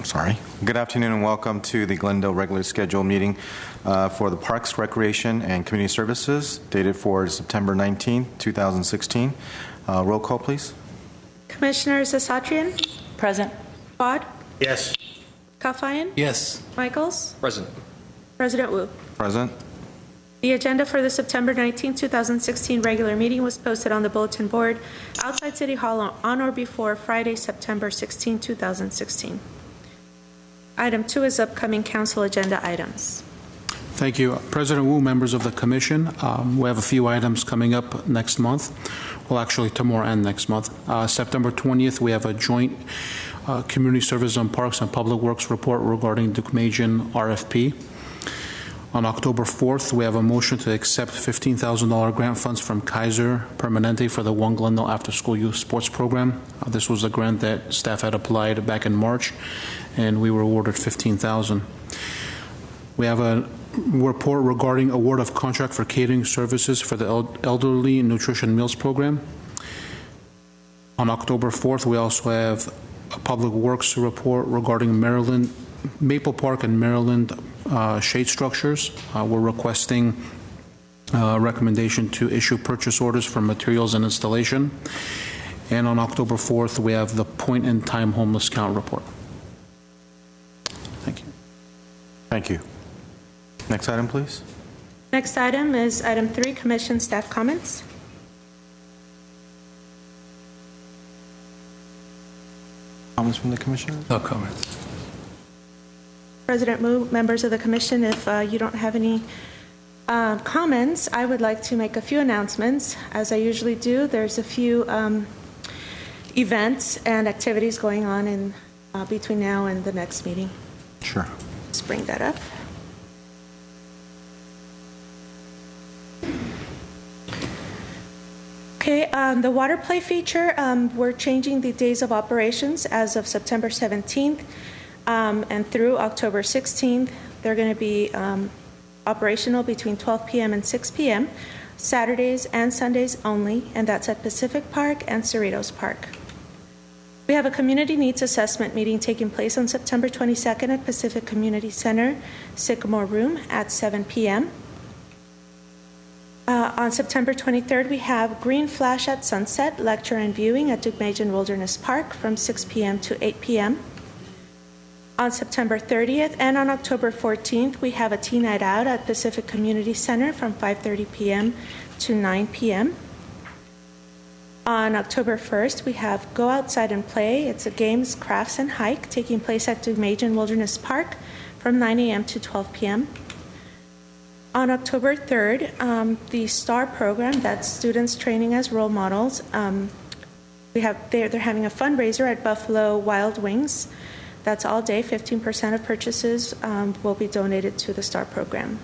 Sorry. Good afternoon and welcome to the Glendale regular scheduled meeting for the Parks, Recreation, and Community Services, dated for September 19, 2016. Roll call, please. Commissioners Asatrian? Present. Bod? Yes. Kafayan? Yes. Michaels? Present. President Wu. Present. The agenda for the September 19, 2016 regular meeting was posted on the bulletin board outside City Hall on or before Friday, September 16, 2016. Item 2 is upcoming council agenda items. Thank you. President Wu, members of the Commission, we have a few items coming up next month. Well, actually, tomorrow and next month. September 20th, we have a joint Community Services on Parks and Public Works report regarding Deukmejian RFP. On October 4th, we have a motion to accept $15,000 grant funds from Kaiser Permanente for the One Glendale After School Youth Sports Program. This was a grant that staff had applied back in March, and we were awarded $15,000. We have a report regarding award of contract for catering services for the Elderly Nutrition Meals Program. On October 4th, we also have a Public Works report regarding Maple Park and Maryland shade structures. We're requesting a recommendation to issue purchase orders for materials and installation. And on October 4th, we have the point-in-time homeless count report. Thank you. Thank you. Next item, please. Next item is item 3, Commission staff comments. Comments from the Commissioner? No comments. President Wu, members of the Commission, if you don't have any comments, I would like to make a few announcements. As I usually do, there's a few events and activities going on in between now and the next meeting. Sure. Let's bring that up. Okay, the water play feature, we're changing the days of operations as of September 17th and through October 16th. They're going to be operational between 12 p.m. and 6 p.m., Saturdays and Sundays only, and that's at Pacific Park and Cerritos Park. We have a community needs assessment meeting taking place on September 22nd at Pacific Community Center, Sycamore Room at 7 p.m. On September 23rd, we have Green Flash at Sunset, lecture and viewing at Deukmejian Wilderness Park from 6 p.m. to 8 p.m. On September 30th and on October 14th, we have a tea night out at Pacific Community Center from 5:30 p.m. to 9 p.m. On October 1st, we have Go Outside and Play. It's a games, crafts, and hike taking place at Deukmejian Wilderness Park from 9 a.m. to 12 p.m. On October 3rd, the STAR program, that's students training as role models, they're having a fundraiser at Buffalo Wild Wings. That's all day. 15% of purchases will be donated to the STAR program.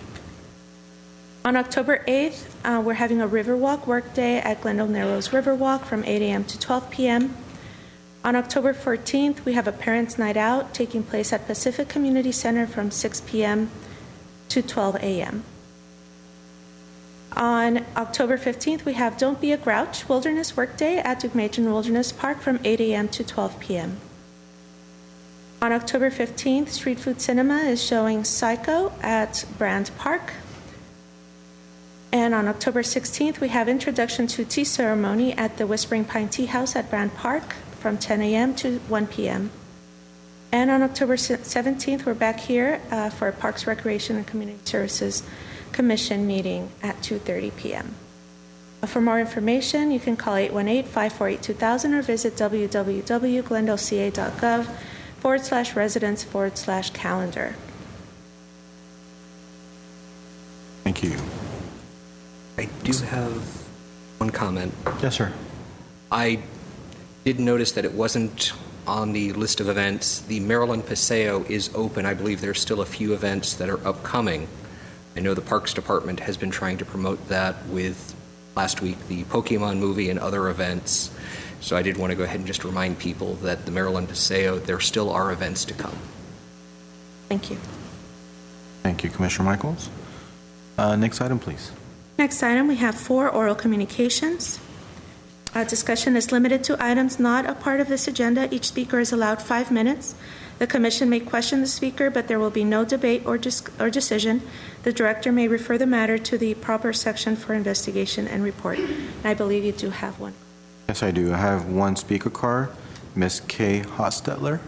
On October 8th, we're having a Riverwalk work day at Glendale Narrows Riverwalk from 8 a.m. to 12 p.m. On October 14th, we have a Parents' Night Out taking place at Pacific Community Center from 6 p.m. to 12 a.m. On October 15th, we have Don't Be a Grouch Wilderness Work Day at Deukmejian Wilderness Park from 8 a.m. to 12 p.m. On October 15th, Street Food Cinema is showing Psycho at Brand Park. And on October 16th, we have Introduction to Tea Ceremony at the Whispering Pine Tea House at Brand Park from 10 a.m. to 1 p.m. And on October 17th, we're back here for a Parks, Recreation, and Community Services Commission meeting at 2:30 p.m. For more information, you can call 818-548-2000 or visit www.glendaleca.gov/residents/calendar. Thank you. I do have one comment. Yes, sir. I did notice that it wasn't on the list of events. The Maryland Paseo is open. I believe there's still a few events that are upcoming. I know the Parks Department has been trying to promote that with last week the Pokemon movie and other events. So I did want to go ahead and just remind people that the Maryland Paseo, there still are events to come. Thank you. Thank you, Commissioner Michaels. Next item, please. Next item, we have 4 oral communications. Discussion is limited to items not a part of this agenda. Each speaker is allowed 5 minutes. The Commission may question the speaker, but there will be no debate or decision. The Director may refer the matter to the proper section for investigation and report. And I believe you do have one. Yes, I do. I have one speaker card, Ms. Kay Hostetler.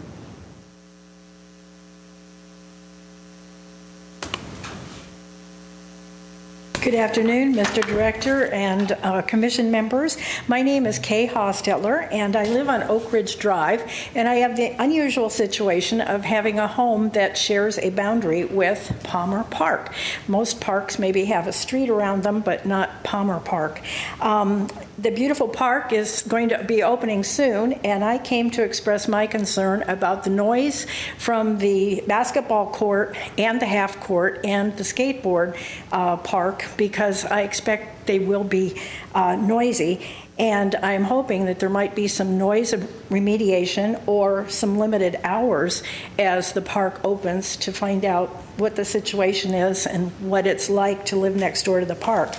Good afternoon, Mr. Director and Commission members. My name is Kay Hostetler, and I live on Oak Ridge Drive, and I have the unusual situation of having a home that shares a boundary with Palmer Park. Most parks maybe have a street around them, but not Palmer Park. The beautiful park is going to be opening soon, and I came to express my concern about the noise from the basketball court and the half court and the skateboard park, because I expect they will be noisy. And I'm hoping that there might be some noise remediation or some limited hours as the park opens to find out what the situation is and what it's like to live next door to the park.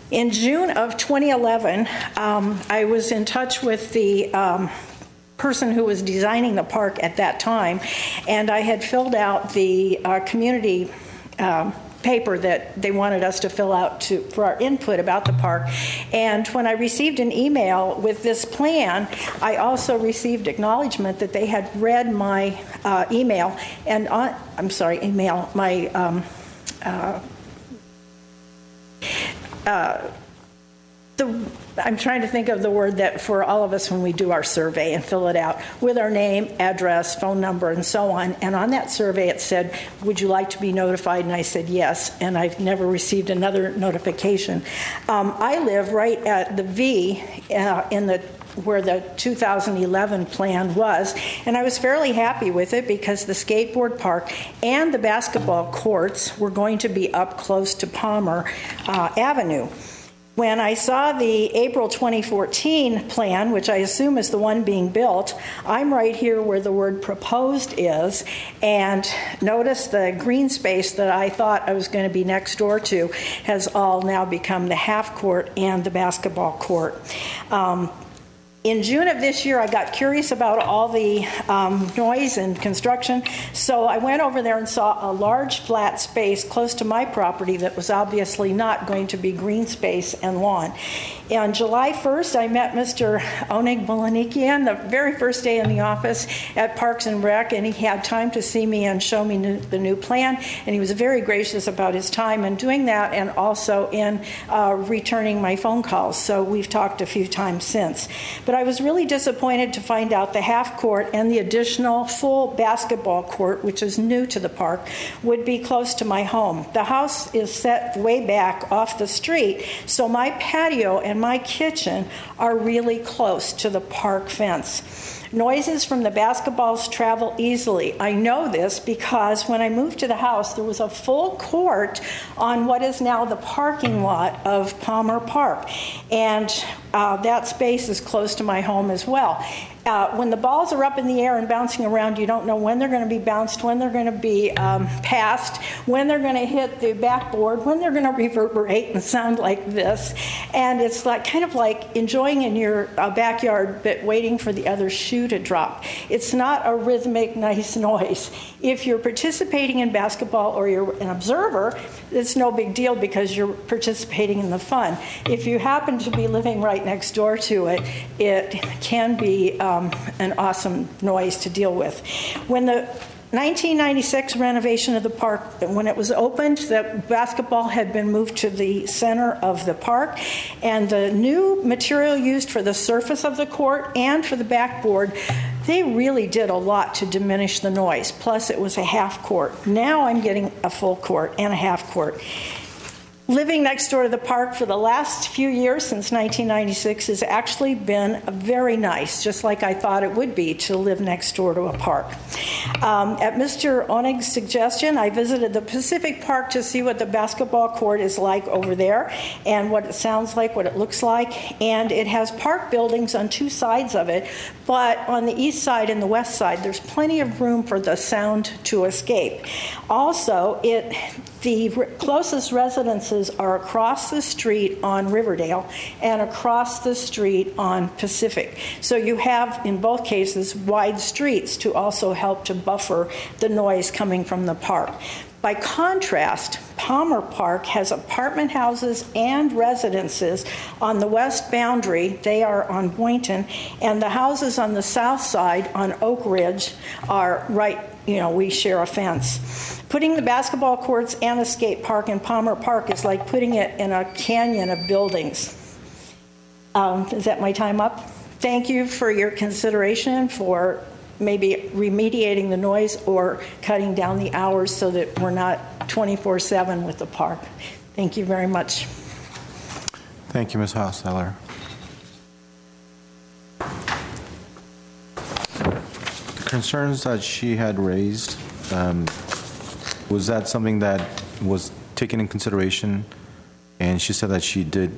In June of 2011, I was in touch with the person who was designing the park at that time, and I had filled out the community paper that they wanted us to fill out for our input about the park. And when I received an email with this plan, I also received acknowledgement that they had read my email and I'm trying to think of the word that for all of us when we do our survey and fill it out with our name, address, phone number, and so on. And on that survey it said, would you like to be notified? And I said yes, and I've never received another notification. I live right at the V where the 2011 plan was, and I was fairly happy with it because the skateboard park and the basketball courts were going to be up close to Palmer Avenue. When I saw the April 2014 plan, which I assume is the one being built, I'm right here where the word proposed is, and notice the green space that I thought I was going to be next door to has all now become the half court and the basketball court. In June of this year, I got curious about all the noise and construction, so I went over there and saw a large flat space close to my property that was obviously not going to be green space and lawn. On July 1st, I met Mr. Onig Bolanikian the very first day in the office at Parks and Rec, and he had time to see me and show me the new plan, and he was very gracious about his time in doing that and also in returning my phone calls. So we've talked a few times since. But I was really disappointed to find out the half court and the additional full basketball court, which is new to the park, would be close to my home. The house is set way back off the street, so my patio and my kitchen are really close to the park fence. Noises from the basketballs travel easily. I know this because when I moved to the house, there was a full court on what is now the parking lot of Palmer Park, and that space is close to my home as well. When the balls are up in the air and bouncing around, you don't know when they're going to be bounced, when they're going to be passed, when they're going to hit the backboard, when they're going to reverberate and sound like this. And it's like kind of like enjoying in your backyard but waiting for the other shoe to drop. It's not a rhythmic, nice noise. If you're participating in basketball or you're an observer, it's no big deal because you're participating in the fun. If you happen to be living right next door to it, it can be an awesome noise to deal with. When the 1996 renovation of the park, when it was opened, the basketball had been moved to the center of the park, and the new material used for the surface of the court and for the backboard, they really did a lot to diminish the noise. Plus, it was a half court. Now I'm getting a full court and a half court. Living next door to the park for the last few years since 1996 has actually been very nice, just like I thought it would be to live next door to a park. At Mr. Onig's suggestion, I visited the Pacific Park to see what the basketball court is like over there and what it sounds like, what it looks like. And it has park buildings on two sides of it, but on the east side and the west side, there's plenty of room for the sound to escape. Also, The closest residences are across the street on Riverdale and across the street on Pacific. So you have, in both cases, wide streets to also help to buffer the noise coming from the park. By contrast, Palmer Park has apartment houses and residences on the west boundary. They are on Boynton, and the houses on the south side on Oak Ridge are right, we share a fence. Putting the basketball courts and a skate park in Palmer Park is like putting it in a canyon of buildings. Is that my time up? Thank you for your consideration for maybe remediating the noise or cutting down the hours so that we're not 24/7 with the park. Thank you very much. Thank you, Ms. Hostetler. The concerns that she had raised, was that something that was taken in consideration? And she said that she did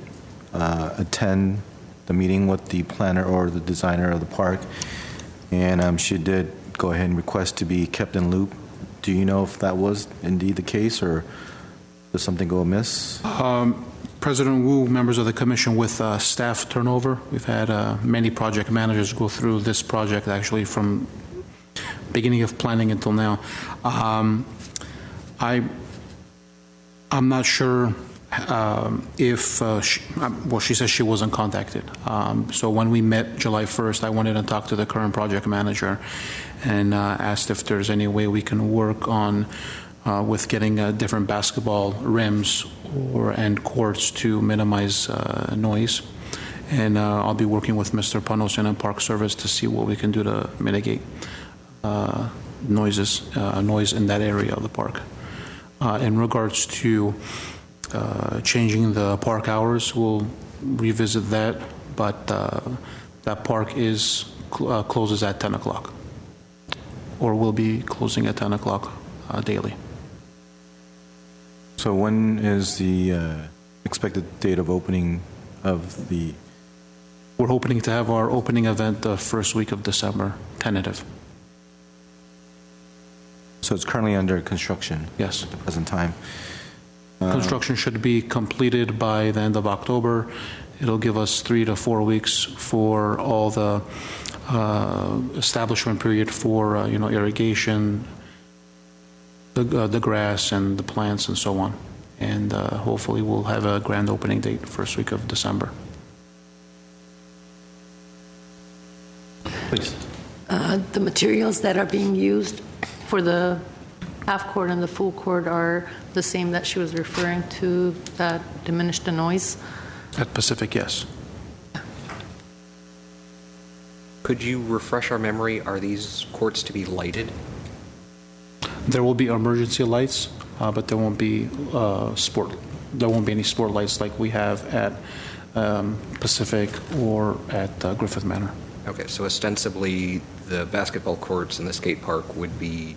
attend the meeting with the planner or the designer of the park, and she did go ahead and request to be kept in loop. Do you know if that was indeed the case, or did something go amiss? President Wu, members of the commission, with staff turnover, we've had many project managers go through this project actually from beginning of planning until now. I'm not sure if, she says she wasn't contacted. So when we met July 1st, I went in and talked to the current project manager and asked if there's any way we can work on with getting different basketball rims and courts to minimize noise. And I'll be working with Mr. Panossian and Park Service to see what we can do to mitigate noise in that area of the park. In regards to changing the park hours, we'll revisit that, but that park closes at 10 o'clock, or will be closing at 10 o'clock daily. So when is the expected date of opening of the... We're hoping to have our opening event the first week of December, tentative. So it's currently under construction? Yes. At the present time. Construction should be completed by the end of October. It'll give us 3 to 4 weeks for all the establishment period for irrigation, the grass and the plants and so on. And hopefully we'll have a grand opening date first week of December. Please. The materials that are being used for the half court and the full court are the same that she was referring to that diminish the noise? At Pacific, yes. Could you refresh our memory? Are these courts to be lighted? There will be emergency lights, but there won't be any sport lights like we have at Pacific or at Griffith Manor. Okay, so ostensibly the basketball courts and the skate park would be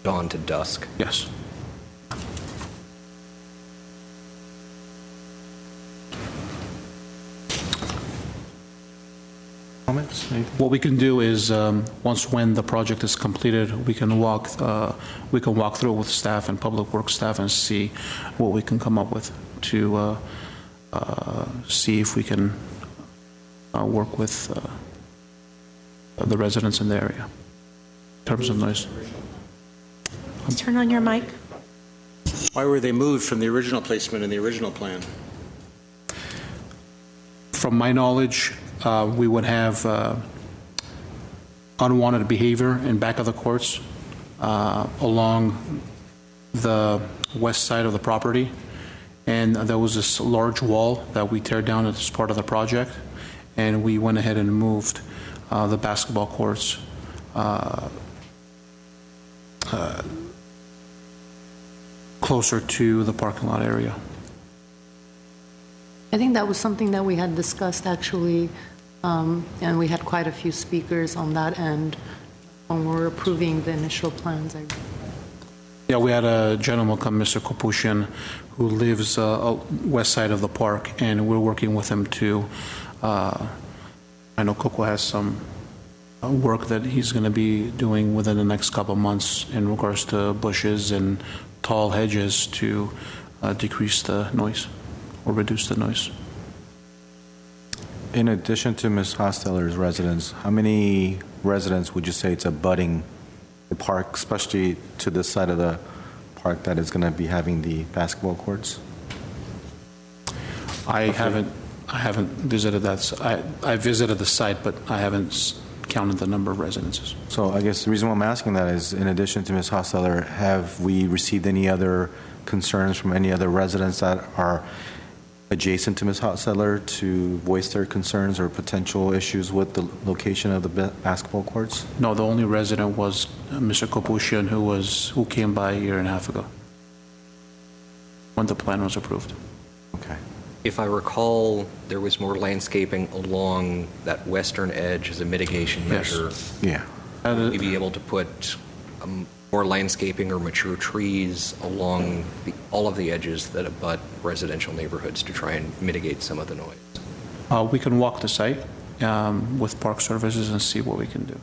dawn to dusk? Yes. Comments? What we can do is, when the project is completed, we can walk through it with staff and public works staff and see what we can come up with to see if we can work with the residents in the area in terms of noise. Turn on your mic. Why were they moved from the original placement in the original plan? From my knowledge, we would have unwanted behavior in back of the courts along the west side of the property, and there was this large wall that we tear down as part of the project, and we went ahead and moved the basketball courts closer to the parking lot area. I think that was something that we had discussed actually, and we had quite a few speakers on that end when we were approving the initial plans. Yeah, we had a gentleman come, Mr. Kopushin, who lives west side of the park, and we're working with him to, I know Coco has some work that he's going to be doing within the next couple of months in regards to bushes and tall hedges to decrease the noise or reduce the noise. In addition to Ms. Hosteller's residence, how many residents would you say it's abutting the park, especially to this side of the park that is going to be having the basketball courts? I haven't visited that. I visited the site, but I haven't counted the number of residences. So I guess the reason why I'm asking that is, in addition to Ms. Hosteller, have we received any other concerns from any other residents that are adjacent to Ms. Hosteller to voice their concerns or potential issues with the location of the basketball courts? No, the only resident was Mr. Kopushian, who came by a year and a half ago when the plan was approved. Okay. If I recall, there was more landscaping along that western edge as a mitigation measure. Yeah. Would we be able to put more landscaping or mature trees along all of the edges that abut residential neighborhoods to try and mitigate some of the noise? We can walk the site with Park Services and see what we can do.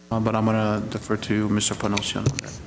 But I'm going to defer to Mr. Panosian on that.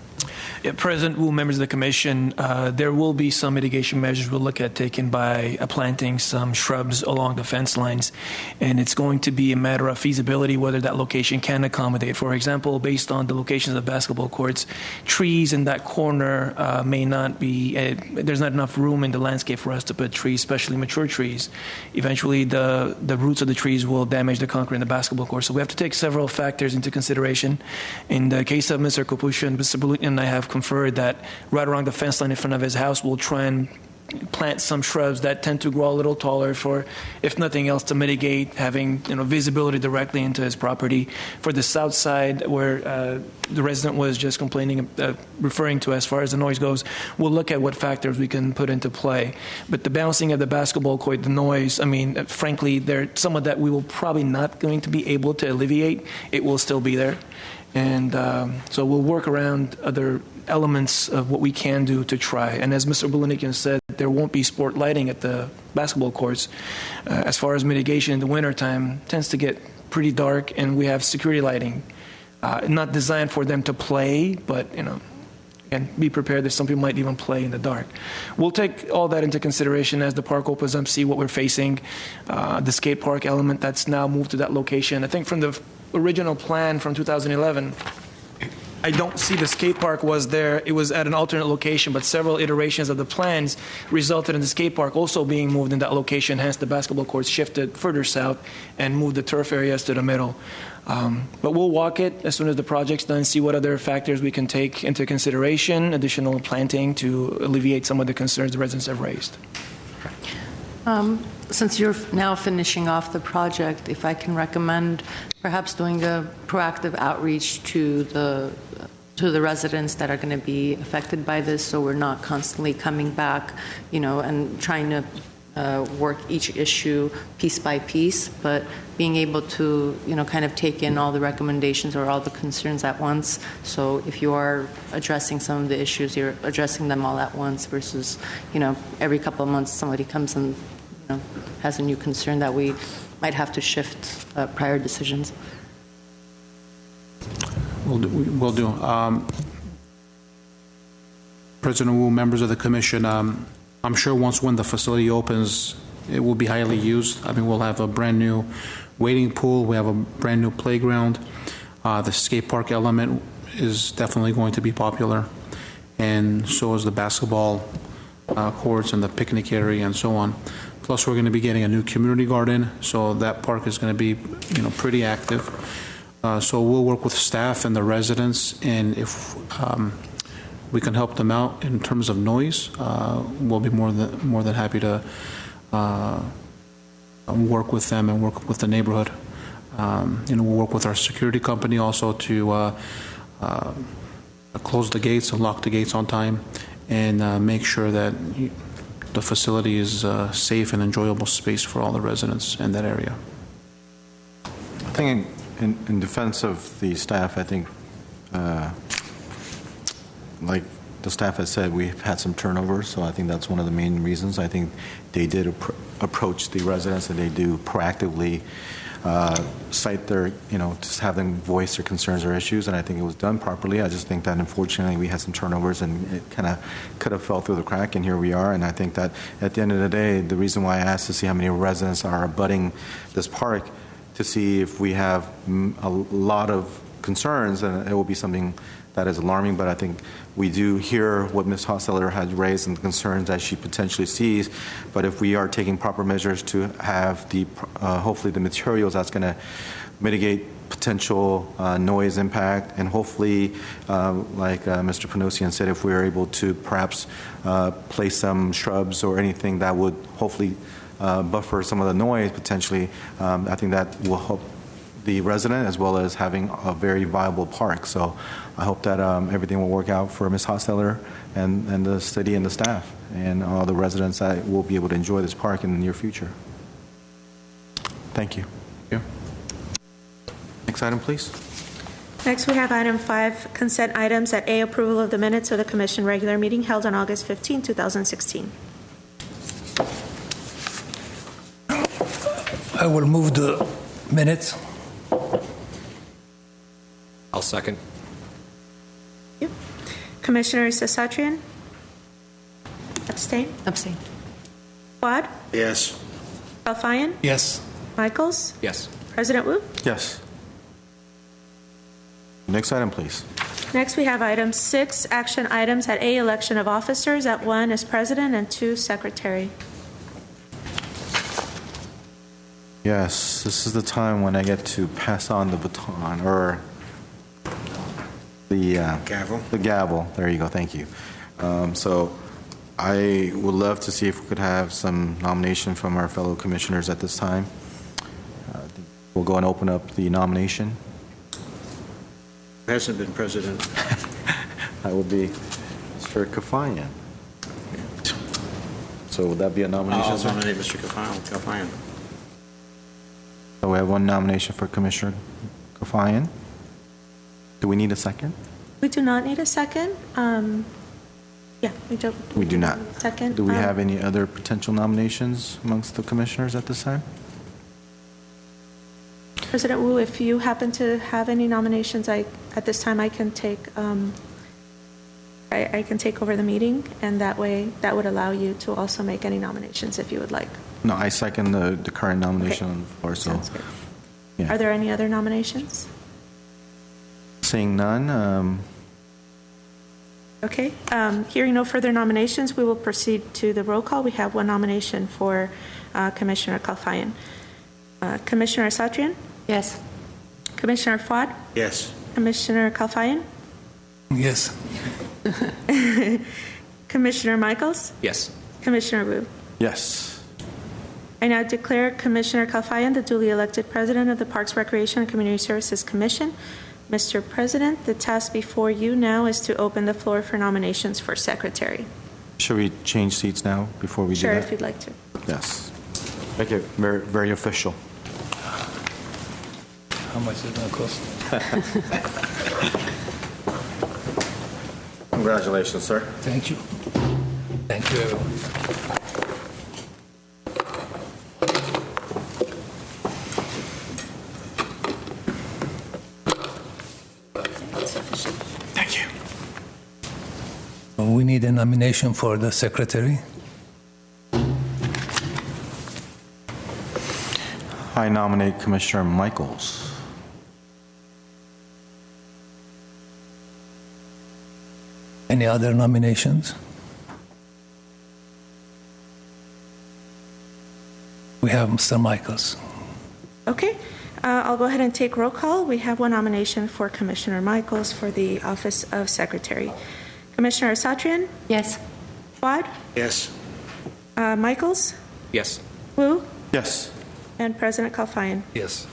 Yeah, President Wu, members of the Commission, there will be some mitigation measures we'll look at taken by planting some shrubs along the fence lines, and it's going to be a matter of feasibility whether that location can accommodate. For example, based on the locations of basketball courts, trees in that corner may not be, there's not enough room in the landscape for us to put trees, especially mature trees. Eventually, the roots of the trees will damage the concrete in the basketball court. So we have to take several factors into consideration. In the case of Mr. Kopushian, Mr. Balutin and I have conferred that right around the fence line in front of his house, we'll try and plant some shrubs that tend to grow a little taller for, if nothing else, to mitigate having visibility directly into his property. For the south side, where the resident was just complaining, referring to as far as the noise goes, we'll look at what factors we can put into play. But the bouncing of the basketball court, the noise, I mean, frankly, some of that we will probably not going to be able to alleviate. It will still be there. And so we'll work around other elements of what we can do to try. And as Mr. Bulanikian said, there won't be sport lighting at the basketball courts. As far as mitigation in the wintertime, tends to get pretty dark, and we have security lighting. Not designed for them to play, but, and be prepared that some people might even play in the dark. We'll take all that into consideration as the park opens up, see what we're facing. The skate park element that's now moved to that location. I think from the original plan from 2011, I don't see the skate park was there. It was at an alternate location, but several iterations of the plans resulted in the skate park also being moved in that location. Hence, the basketball courts shifted further south and moved the turf areas to the middle. But we'll walk it as soon as the project's done, see what other factors we can take into consideration, additional planting to alleviate some of the concerns the residents have raised. Since you're now finishing off the project, if I can recommend perhaps doing a proactive outreach to the residents that are going to be affected by this, so we're not constantly coming back, and trying to work each issue piece by piece, but being able to, kind of take in all the recommendations or all the concerns at once. So if you are addressing some of the issues, you're addressing them all at once versus, every couple of months somebody comes and has a new concern that we might have to shift prior decisions. Will do. President Wu, members of the Commission, I'm sure when the facility opens, it will be highly used. I mean, we'll have a brand new wading pool. We have a brand new playground. The skate park element is definitely going to be popular, and so is the basketball courts and the picnic area and so on. Plus, we're going to be getting a new community garden, so that park is going to be, pretty active. So we'll work with staff and the residents, and if we can help them out in terms of noise, we'll be more than happy to work with them and work with the neighborhood. We'll work with our security company also to close the gates and lock the gates on time, and make sure that the facility is a safe and enjoyable space for all the residents in that area. I think in defense of the staff, I think like the staff has said, we've had some turnover, so I think that's one of the main reasons. I think they did approach the residents, and they do proactively cite their, just have them voice their concerns or issues, and I think it was done properly. I just think that unfortunately we had some turnovers, and it kind of could have fell through the crack, and here we are. And I think that at the end of the day, the reason why I asked to see how many residents are abutting this park, to see if we have a lot of concerns, and it will be something that is alarming, but I think we do hear what Ms. Hosseller has raised and the concerns that she potentially sees. But if we are taking proper measures to have the hopefully the materials that's going to mitigate potential noise impact, and hopefully, like Mr. Panosian said, if we are able to perhaps place some shrubs or anything that would hopefully buffer some of the noise potentially, I think that will help the resident as well as having a very viable park. So I hope that everything will work out for Ms. Hosseller and the city and the staff and all the residents that will be able to enjoy this park in the near future. Thank you. Yeah. Next item, please. Next, we have item 5, consent items. At A, approval of the minutes of the Commission regular meeting held on August 15, 2016. I will move the minutes. I'll second. Thank you. Commissioner Sasatrian? Abstain? Abstain. Fuad? Yes. Alfayan? Yes. Michaels? Yes. President Wu? Yes. Next item, please. Next, we have item 6, action items. At A, election of officers. At 1 is president and 2 secretary. Yes, this is the time when I get to pass on the baton, or the Gavel. The gavel. There you go. Thank you. So I would love to see if we could have some nomination from our fellow commissioners at this time. We'll go and open up the nomination. Hasn't been president. That would be Mr. Kafayan. So would that be a nomination, I'll sir? nominate Mr. Kafayan. So we have one nomination for Commissioner Kafayan. Do we need a second? We do not need a second. Yeah, we don't. We do not. Second. Do we have any other potential nominations amongst the commissioners at this time? President Wu, if you happen to have any nominations, at this time I can take I can take over the meeting, and that way that would allow you to also make any nominations if you would like. No, I second the current nomination on the floor. So, Sounds good. yeah. Are there any other nominations? Seeing none, Okay. Hearing no further nominations, we will proceed to the roll call. We have one nomination for Commissioner Kalfayan. Commissioner Satrian? Yes. Commissioner Fuad? Yes. Commissioner Kalfayan? Yes. Commissioner Michaels? Yes. Commissioner Wu? yes. I now declare Commissioner Kalfayan the duly elected president of the Parks, Recreation, and Community Services Commission. Mr. President, the task before you now is to open the floor for nominations for secretary. Should we change seats now before we Sure, do if that? you'd like to. Yes. Make it very, very official. How much is it going to cost? Congratulations, sir. Thank you. Thank you, everyone. Thank you. We need a nomination for the secretary. I nominate Commissioner Michaels. Any other nominations? We have Mr. Michaels. Okay. I'll go ahead and take roll call. We have one nomination for Commissioner Michaels for the office of secretary. Commissioner Satrian? Yes. Fuad? Yes. Michaels? Yes. Wu? Yes. And President Kalfayan. Yes.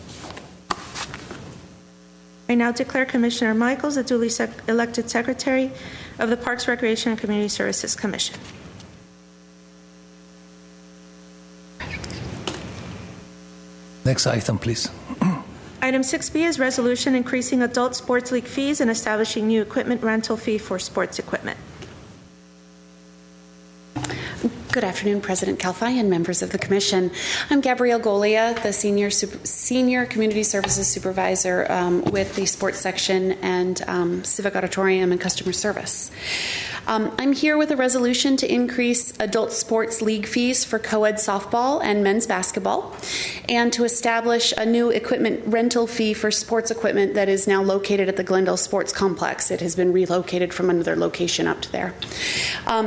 I now declare Commissioner Michaels the duly elected secretary of the Parks, Recreation, and Community Services Commission. Next item, please. Item 6B is resolution increasing adult sports league fees and establishing new equipment rental fee for sports equipment. Good afternoon, President Calfai and members of the Commission. I'm Gabrielle Golia, the Senior Community Services Supervisor with the Sports Section and Civic Auditorium and Customer Service. I'm here with a resolution to increase adult sports league fees for co-ed softball and men's basketball, and to establish a new equipment rental fee for sports equipment that is now located at the Glendale Sports Complex. It has been relocated from another location up to there.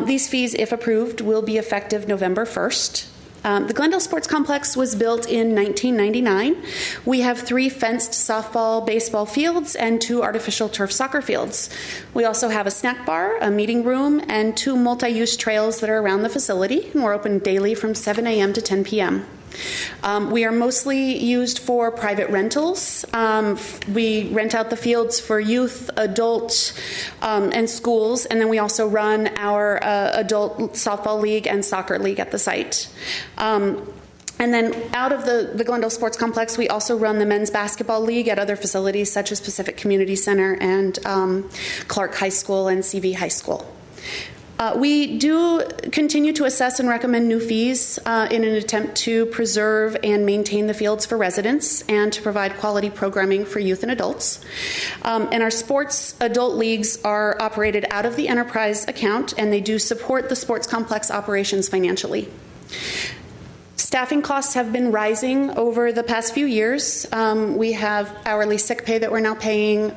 These fees, if approved, will be effective November 1st. The Glendale Sports Complex was built in 1999. We have 3 fenced softball, baseball fields and 2 artificial turf soccer fields. We also have a snack bar, a meeting room, and 2 multi-use trails that are around the facility, and we're open daily from 7 a.m. to 10 p.m. We are mostly used for private rentals. We rent out the fields for youth, adult, and schools, and then we also run our adult softball league and soccer league at the site. And then out of the Glendale Sports Complex, we also run the men's basketball league at other facilities such as Pacific Community Center and Clark High School and CV High School. We do continue to assess and recommend new fees in an attempt to preserve and maintain the fields for residents and to provide quality programming for youth and adults. And our sports adult leagues are operated out of the enterprise account, and they do support the sports complex operations financially. Staffing costs have been rising over the past few years. We have hourly sick pay that we're now paying.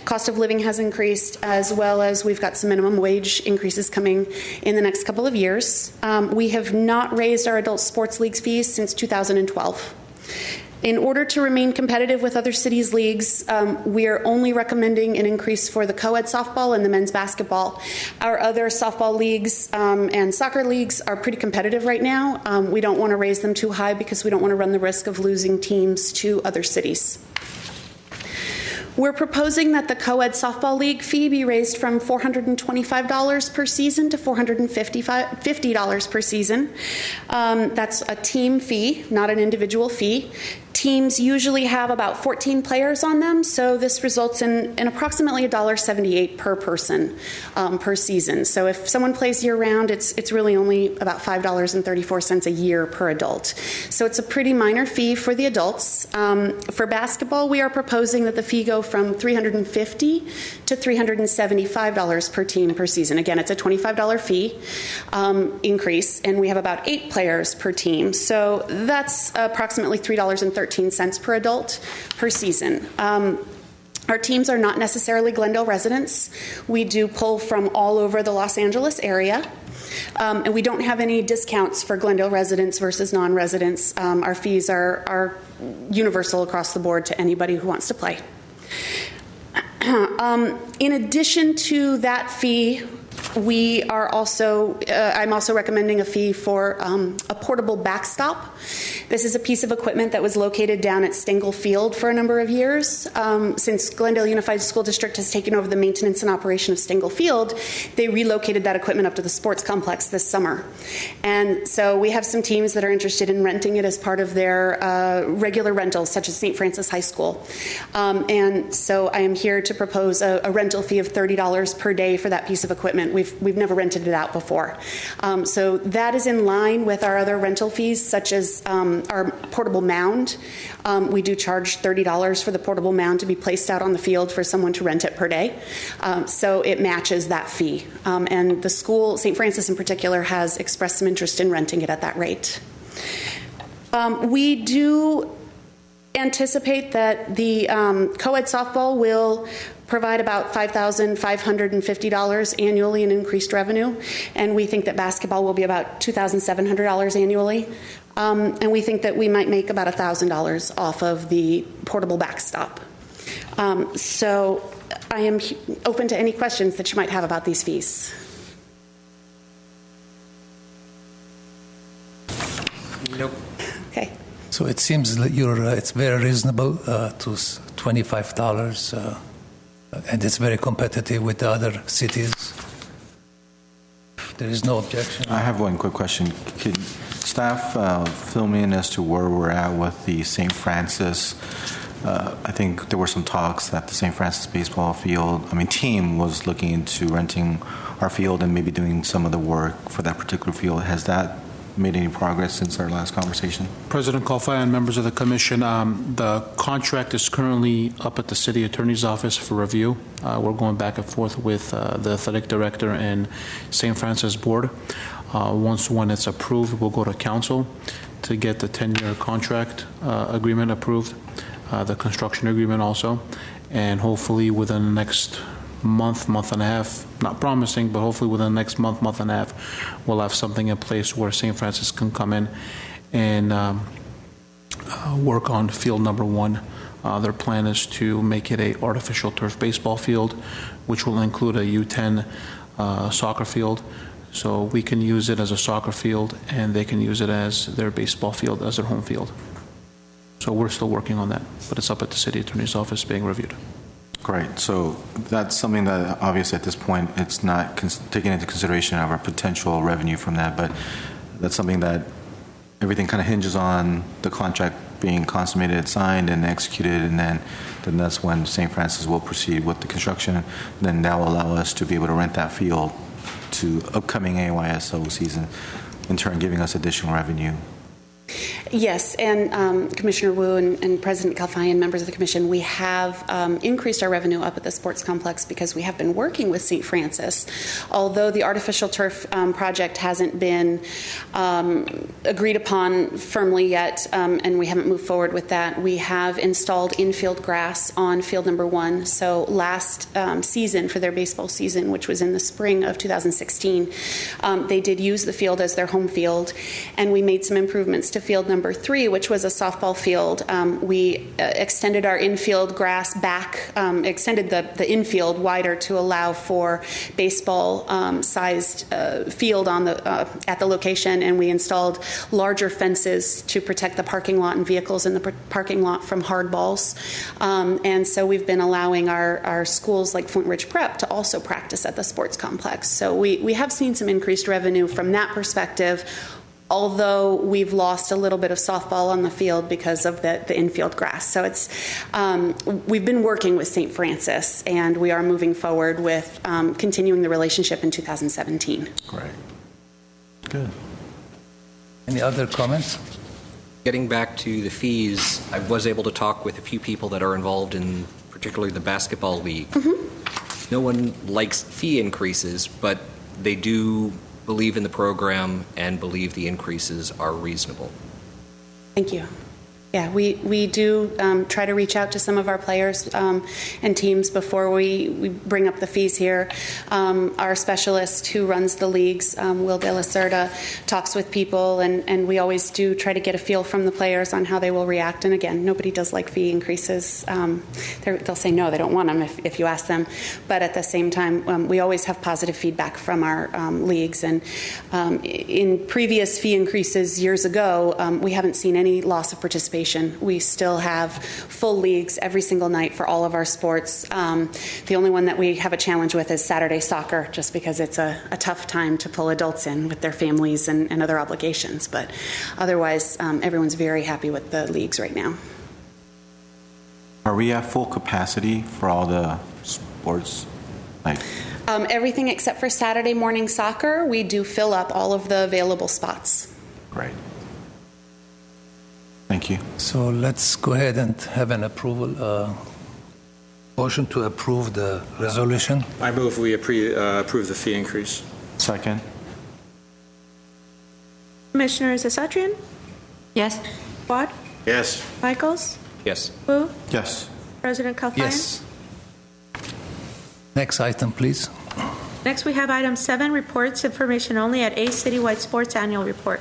Cost of living has increased, as well as we've got some minimum wage increases coming in the next couple of years. We have not raised our adult sports leagues fees since 2012. In order to remain competitive with other cities' leagues, we are only recommending an increase for the co-ed softball and the men's basketball. Our other softball leagues and soccer leagues are pretty competitive right now. We don't want to raise them too high because we don't want to run the risk of losing teams to other cities. We're proposing that the co-ed softball league fee be raised from $425 per season to $450 per season. That's a team fee, not an individual fee. Teams usually have about 14 players on them, so this results in approximately $1.78 per person per season. So if someone plays year-round, it's really only about $5.34 a year per adult. So it's a pretty minor fee for the adults. For basketball, we are proposing that the fee go from $350 to $375 per team per season. Again, it's a $25 fee increase, and we have about 8 players per team. So that's approximately $3.13 per adult per season. Our teams are not necessarily Glendale residents. We do pull from all over the Los Angeles area. And we don't have any discounts for Glendale residents versus non-residents. Our fees are universal across the board to anybody who wants to play. In addition to that fee, we are also, I'm also recommending a fee for a portable backstop. This is a piece of equipment that was located down at Stengel Field for a number of years. Since Glendale Unified School District has taken over the maintenance and operation of Stengel Field, they relocated that equipment up to the sports complex this summer. And so we have some teams that are interested in renting it as part of their regular rentals, such as St. Francis High School. And so I am here to propose a rental fee of $30 per day for that piece of equipment. We've never rented it out before. So that is in line with our other rental fees, such as our portable mound. We do charge $30 for the portable mound to be placed out on the field for someone to rent it per day. So it matches that fee. And the school, St. Francis in particular, has expressed some interest in renting it at that rate. We do anticipate that the co-ed softball will provide about $5,550 annually in increased revenue, and we think that basketball will be about $2,700 annually, and we think that we might make about $1,000 off of the portable backstop. So I am open to any questions that you might have about these fees. Nope. Okay. So it seems that it's very reasonable to $25, and it's very competitive with the other cities. There is no objection. I have one quick question. Could staff fill me in as to where we're at with the St. Francis? I think there were some talks that the St. Francis baseball field, team was looking into renting our field and maybe doing some of the work for that particular field. Has that made any progress since our last conversation? President Kalfai and members of the commission, the contract is currently up at the city attorney's office for review. We're going back and forth with the athletic director and St. Francis board. When it's approved, we'll go to council to get the 10-year contract agreement approved, the construction agreement also, and hopefully within the next month and a half, not promising, but hopefully within the next month and a half, we'll have something in place where St. Francis can come in and work on field number 1. Their plan is to make it a artificial turf baseball field, which will include a U10 soccer field. So we can use it as a soccer field, and they can use it as their baseball field, as their home field. So we're still working on that, but it's up at the city attorney's office being reviewed. Great. So that's something that obviously at this point it's not taking into consideration of our potential revenue from that, but that's something that everything kind of hinges on the contract being consummated, signed, and executed, and then that's when St. Francis will proceed with the construction. Then that will allow us to be able to rent that field to upcoming AYSO season, in turn giving us additional revenue. Yes, and Commissioner Wu and President Kalfai and members of the Commission, we have increased our revenue up at the sports complex because we have been working with St. Francis. Although the artificial turf project hasn't been agreed upon firmly yet, and we haven't moved forward with that, we have installed infield grass on field number 1. So last season, for their baseball season, which was in the spring of 2016, they did use the field as their home field, and we made some improvements to field number 3, which was a softball field. We extended our infield grass back, extended the infield wider to allow for baseball-sized field on at the location, and we installed larger fences to protect the parking lot and vehicles in the parking lot from hard balls. And so we've been allowing our schools like Flint Ridge Prep to also practice at the sports complex. So we have seen some increased revenue from that perspective, although we've lost a little bit of softball on the field because of the infield grass. So it's we've been working with St. Francis, and we are moving forward with continuing the relationship in 2017. Great. Good. Any other comments? Getting back to the fees, I was able to talk with a few people that are involved in particularly the basketball league. Mm-hmm. No one likes fee increases, but they do believe in the program and believe the increases are reasonable. Thank you. Yeah, we do try to reach out to some of our players and teams before we bring up the fees here. Our specialist who runs the leagues, Will De La Cerda, talks with people, and we always do try to get a feel from the players on how they will react. And again, nobody does like fee increases. They'll say no, they don't want them if you ask them. But at the same time, we always have positive feedback from our leagues. And in previous fee increases years ago, we haven't seen any loss of participation. We still have full leagues every single night for all of our sports. The only one that we have a challenge with is Saturday soccer, just because it's a tough time to pull adults in with their families and other obligations. But otherwise, everyone's very happy with the leagues right now. Are we at full capacity for all the sports? Everything except for Saturday morning soccer, we do fill up all of the available spots. Great. Thank you. So let's go ahead and have an approval. Motion to approve the resolution. I move we approve the fee increase. Second. Commissioners Asatrian? Yes. Watt? Yes. Michaels? Yes. Wu? Yes. President Kalfai? Yes. Next item, please. Next, we have item 7, reports information only at A Citywide Sports Annual Report.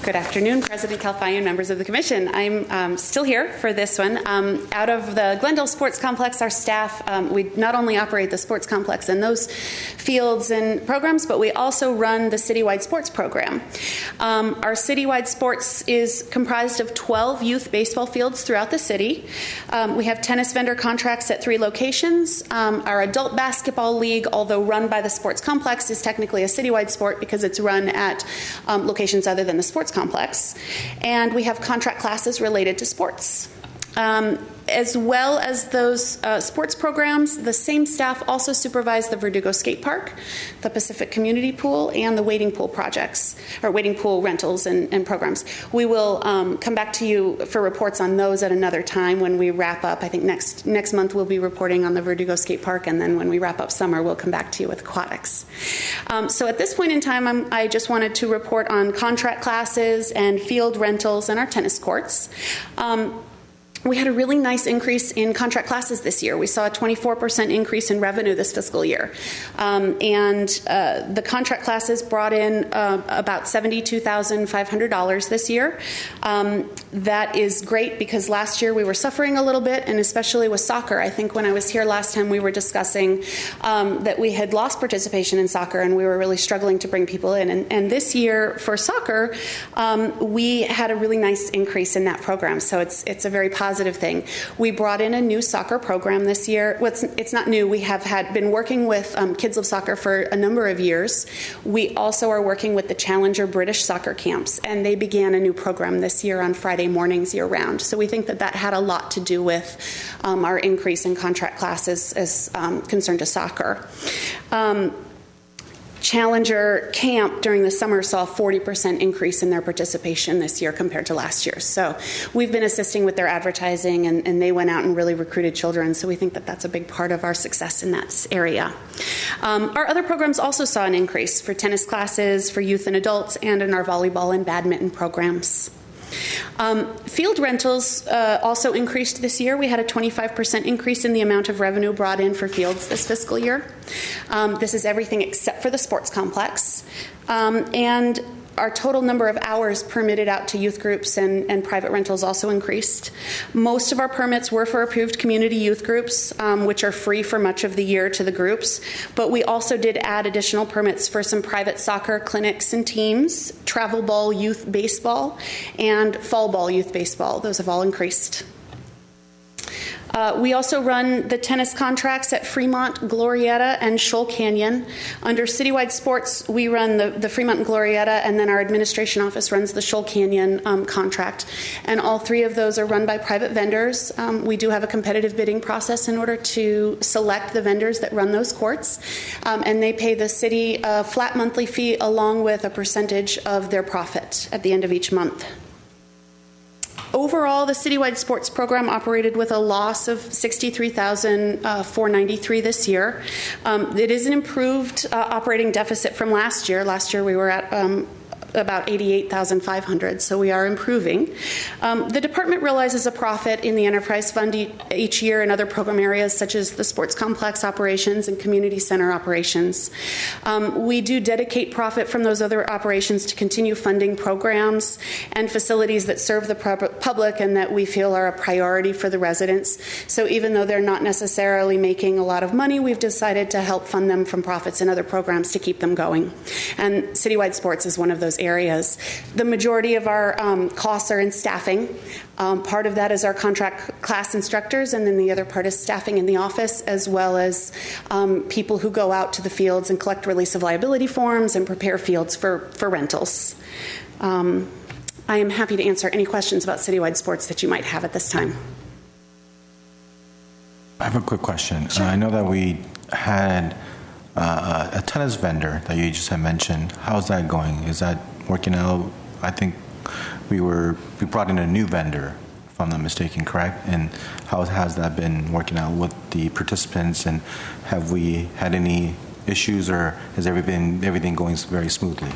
Good afternoon, President Kalfai and members of the Commission. I'm still here for this one. Out of the Glendale Sports Complex, our staff, we not only operate the sports complex and those fields and programs, but we also run the citywide sports program. Our citywide sports is comprised of 12 youth baseball fields throughout the city. We have tennis vendor contracts at 3 locations. Our adult basketball league, although run by the sports complex, is technically a citywide sport because it's run at locations other than the sports complex. And we have contract classes related to sports. As well as those sports programs, the same staff also supervise the Verdugo Skate Park, the Pacific Community Pool, and the wading pool projects, or wading pool rentals and programs. We will come back to you for reports on those at another time when we wrap up. I think next month we'll be reporting on the Verdugo Skate Park, and then when we wrap up summer, we'll come back to you with aquatics. So at this point in time, I just wanted to report on contract classes and field rentals and our tennis courts. We had a really nice increase in contract classes this year. We saw a 24% increase in revenue this fiscal year. The contract classes brought in about $72,500 this year. That is great because last year we were suffering a little bit, and especially with soccer. I think when I was here last time we were discussing that we had lost participation in soccer and we were really struggling to bring people in. And this year for soccer, we had a really nice increase in that program. So it's a very positive thing. We brought in a new soccer program this year. Well, it's not new. We have been working with Kids Love Soccer for a number of years. We also are working with the Challenger British soccer camps, and they began a new program this year on Friday mornings year-round. So we think that had a lot to do with our increase in contract classes as concerned to soccer. Challenger Camp during the summer saw a 40% increase in their participation this year compared to last year. So we've been assisting with their advertising, and they went out and really recruited children. So we think that that's a big part of our success in that area. Our other programs also saw an increase for tennis classes, for youth and adults, and in our volleyball and badminton programs. Field rentals also increased this year. We had a 25% increase in the amount of revenue brought in for fields this fiscal year. This is everything except for the sports complex. And our total number of hours permitted out to youth groups and private rentals also increased. Most of our permits were for approved community youth groups, which are free for much of the year to the groups. But we also did add additional permits for some private soccer clinics and teams, travel ball youth baseball, and fall ball youth baseball. Those have all increased. We also run the tennis contracts at Fremont, Glorietta, and Shoal Canyon. Under Citywide Sports, we run the Fremont and Glorietta, and then our administration office runs the Shoal Canyon contract. And all three of those are run by private vendors. We do have a competitive bidding process in order to select the vendors that run those courts. And they pay the city a flat monthly fee along with a percentage of their profit at the end of each month. Overall, the Citywide Sports program operated with a loss of $63,493 this year. It is an improved operating deficit from last year. Last year we were at about $88,500, so we are improving. The department realizes a profit in the enterprise fund each year in other program areas such as the sports complex operations and community center operations. We do dedicate profit from those other operations to continue funding programs and facilities that serve the public and that we feel are a priority for the residents. So even though they're not necessarily making a lot of money, we've decided to help fund them from profits in other programs to keep them going. And Citywide Sports is one of those areas. The majority of our costs are in staffing. Part of that is our contract class instructors, and then the other part is staffing in the office, as well as people who go out to the fields and collect release of liability forms and prepare fields for rentals. I am happy to answer any questions about Citywide Sports that you might have at this time. I have a quick question. Sure. I know that we had a tennis vendor that you just had mentioned. How's that going? Is that working out? I think we brought in a new vendor, if I'm not mistaken, correct? And how has that been working out with the participants? And have we had any issues, or has everything going very smoothly?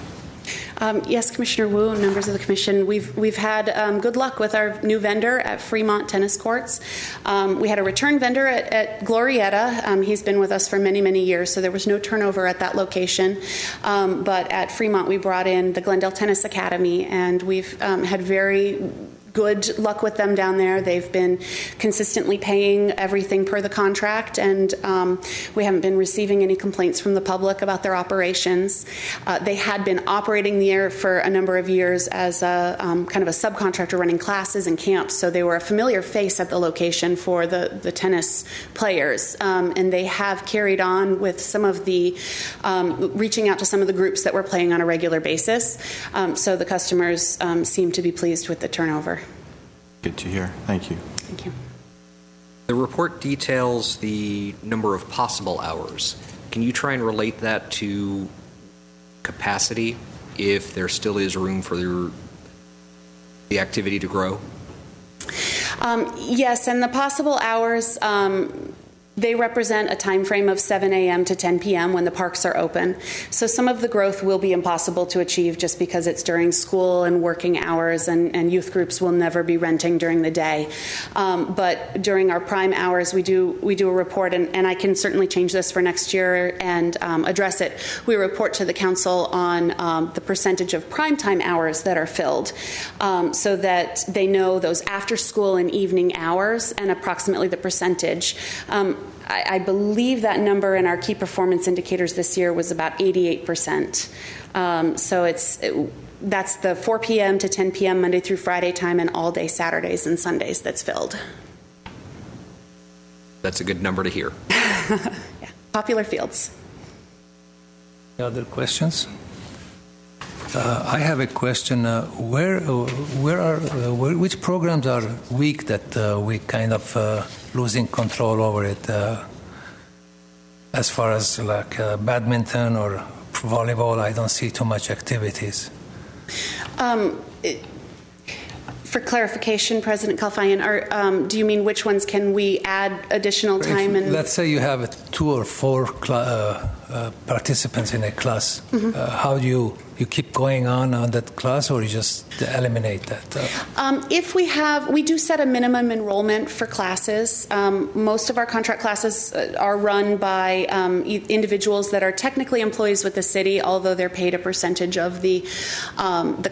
Yes, Commissioner Wu and members of the commission, we've had good luck with our new vendor at Fremont Tennis Courts. We had a return vendor at Glorietta. He's been with us for many, many years, so there was no turnover at that location. But at Fremont, we brought in the Glendale Tennis Academy, and we've had very good luck with them down there. They've been consistently paying everything per the contract, and we haven't been receiving any complaints from the public about their operations. They had been operating there for a number of years as a kind of a subcontractor running classes and camps, so they were a familiar face at the location for the tennis players, and they have carried on with some of the reaching out to some of the groups that were playing on a regular basis, so the customers seem to be pleased with the turnover. Good to hear. Thank you. Thank you. The report details the number of possible hours. Can you try and relate that to capacity, if there still is room for the activity to grow? Yes, and the possible hours, they represent a time frame of 7 a.m. to 10 p.m. when the parks are open. So some of the growth will be impossible to achieve just because it's during school and working hours, and youth groups will never be renting during the day. But during our prime hours, we do a report, and I can certainly change this for next year and address it. We report to the council on the percentage of primetime hours that are filled, so that they know those after school and evening hours and approximately the percentage. I believe that number in our key performance indicators this year was about 88%. So that's the 4 p.m. to 10 p.m. Monday through Friday time, and all day Saturdays and Sundays that's filled. That's a good number to hear. Yeah. Popular fields. Any other questions? I have a question. Which programs are weak that we kind of losing control over it? As far as like badminton or volleyball, I don't see too much activities. For clarification, President Kalfayan, do you mean which ones can we add additional time? Let's say you have 2 or 4 participants in a class. Mm-hmm. How do you keep going on that class, or you just eliminate that? If we do set a minimum enrollment for classes. Most of our contract classes are run by individuals that are technically employees with the city, although they're paid a percentage of the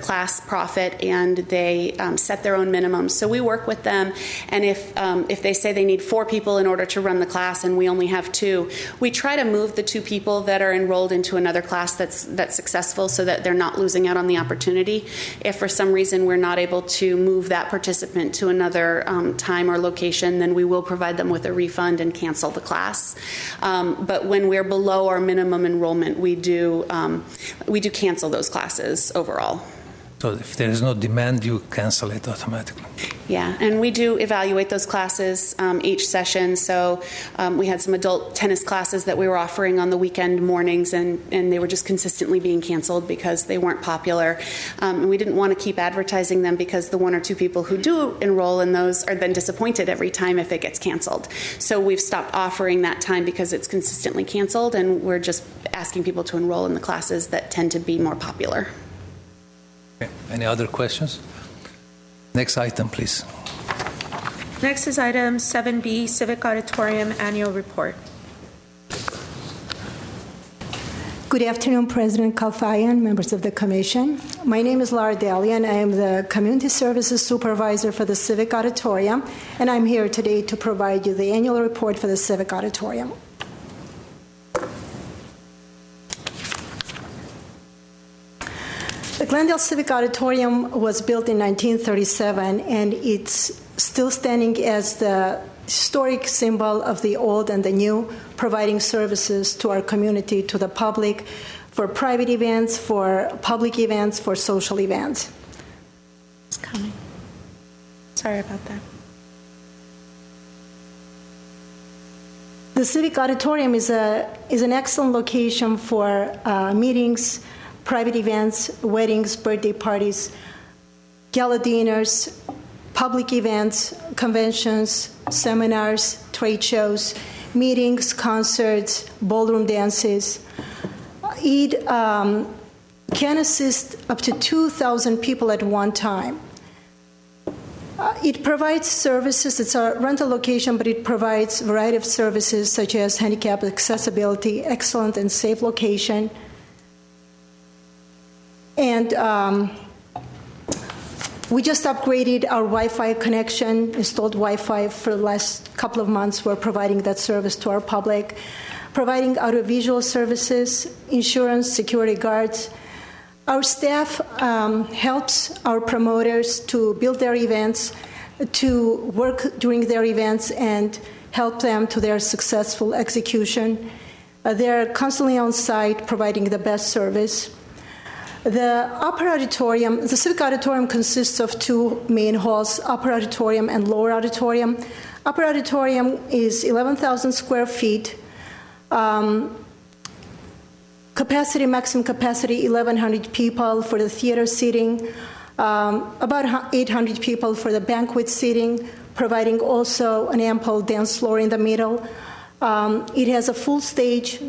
class profit, and they set their own minimums. So we work with them, and if they say they need 4 people in order to run the class and we only have 2, we try to move the 2 people that are enrolled into another class that's successful, so that they're not losing out on the opportunity. If for some reason we're not able to move that participant to another time or location, then we will provide them with a refund and cancel the class. But when we're below our minimum enrollment, we do cancel those classes overall. So if there is no demand, you cancel it automatically. Yeah, and we do evaluate those classes each session. So we had some adult tennis classes that we were offering on the weekend mornings, and they were just consistently being canceled because they weren't popular. And we didn't want to keep advertising them because the 1 or 2 people who do enroll in those are then disappointed every time if it gets canceled. So we've stopped offering that time because it's consistently canceled, and we're just asking people to enroll in the classes that tend to be more popular. Okay. Any other questions? Next item, please. Next is item 7B, Civic Auditorium Annual Report. Good afternoon, President Kalfayan, members of the Commission. My name is Laura Daly, and I am the Community Services Supervisor for the Civic Auditorium, and I'm here today to provide you the annual report for the Civic Auditorium. The Glendale Civic Auditorium was built in 1937, and it's still standing as the historic symbol of the old and the new, providing services to our community, to the public, for private events, for public events, for social events. It's coming. Sorry about that. The Civic Auditorium is an excellent location for meetings, private events, weddings, birthday parties, gala dinners, public events, conventions, seminars, trade shows, meetings, concerts, ballroom dances. It can assist up to 2,000 people at one time. It provides services. It's a rental location, but it provides a variety of services such as handicap accessibility, excellent and safe location. And we just upgraded our Wi-Fi connection, installed Wi-Fi for the last couple of months. We're providing that service to our public, providing audiovisual services, insurance, security guards. Our staff helps our promoters to build their events, to work during their events, and help them to their successful execution. They're constantly on site providing the best service. The upper auditorium, the Civic Auditorium consists of two main halls, upper auditorium and lower auditorium. Upper auditorium is 11,000 square feet. Maximum capacity, 1,100 people for the theater seating, about 800 people for the banquet seating, providing also an ample dance floor in the middle. It has a full stage,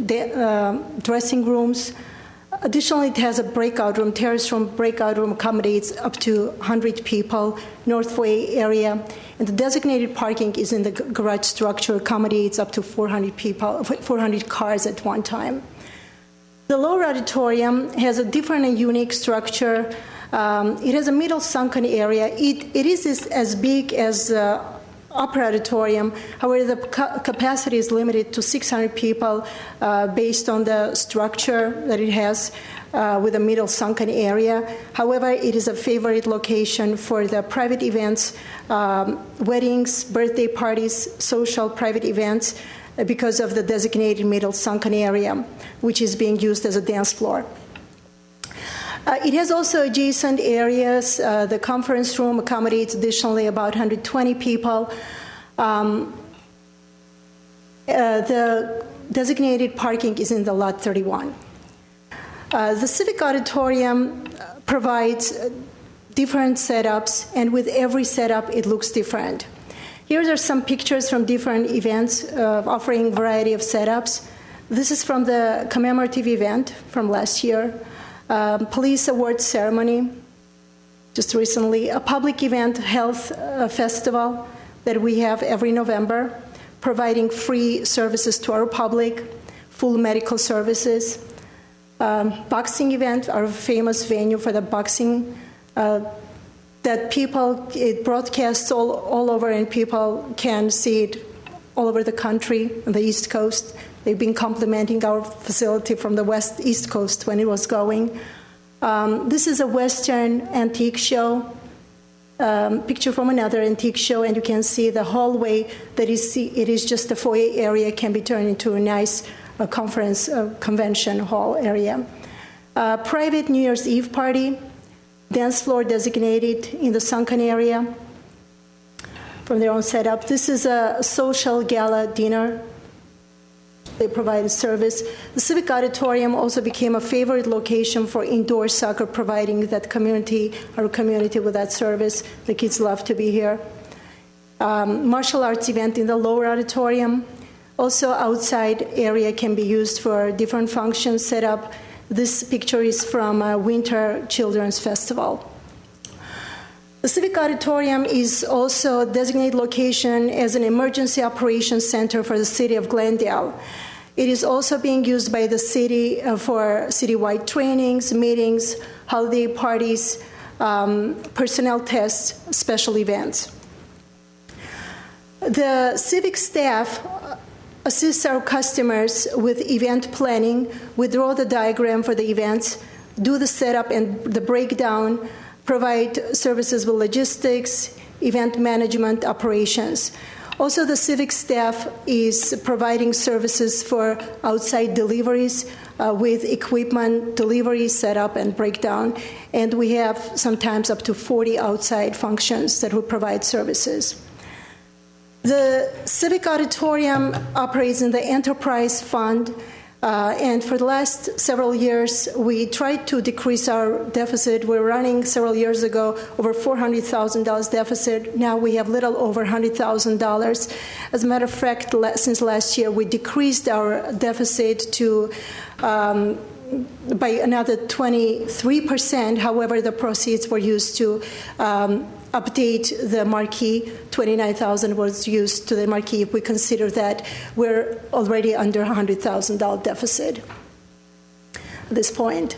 dressing rooms. Additionally, it has a breakout room, terrace room. Breakout room accommodates up to 100 people, north foyer area. And the designated parking is in the garage structure, accommodates up to 400 people, 400 cars at one time. The lower auditorium has a different and unique structure. It has a middle sunken area. It is as big as the upper auditorium. However, the capacity is limited to 600 people based on the structure that it has with a middle sunken area. However, it is a favorite location for the private events, weddings, birthday parties, social private events, because of the designated middle sunken area, which is being used as a dance floor. It has also adjacent areas. The conference room accommodates additionally about 120 people. The designated parking is in the lot 31. The Civic Auditorium provides different setups, and with every setup, it looks different. Here are some pictures from different events offering a variety of setups. This is from the commemorative event from last year. Police awards ceremony just recently, a public event health festival that we have every November, providing free services to our public, full medical services. Boxing event, our famous venue for the boxing, that people, it broadcasts all over and people can see it all over the country, on the East Coast. They've been complimenting our facility from the East Coast when it was going. This is a Western antique show, picture from another antique show, and you can see the hallway that it is just a foyer area can be turned into a nice conference convention hall area. Private New Year's Eve party, dance floor designated in the sunken area from their own setup. This is a social gala dinner. They provide a service. The Civic Auditorium also became a favorite location for indoor soccer, providing that community, our community, with that service. The kids love to be here. Martial arts event in the lower auditorium. Also, outside area can be used for different functions set up. This picture is from a Winter Children's Festival. The Civic Auditorium is also a designated location as an emergency operations center for the city of Glendale. It is also being used by the city for citywide trainings, meetings, holiday parties, personnel tests, special events. The civic staff assists our customers with event planning. We draw the diagram for the events, do the setup and the breakdown, provide services with logistics, event management, operations. Also, the civic staff is providing services for outside deliveries with equipment delivery, setup, and breakdown. And we have sometimes up to 40 outside functions that will provide services. The Civic Auditorium operates in the enterprise fund, and for the last several years, we tried to decrease our deficit. We're running several years ago over $400,000 deficit. Now we have little over $100,000. As a matter of fact, since last year, we decreased our deficit to by another 23%. However, the proceeds were used to update the marquee. $29,000 was used to the marquee. If we consider that, we're already under $100,000 deficit at this point.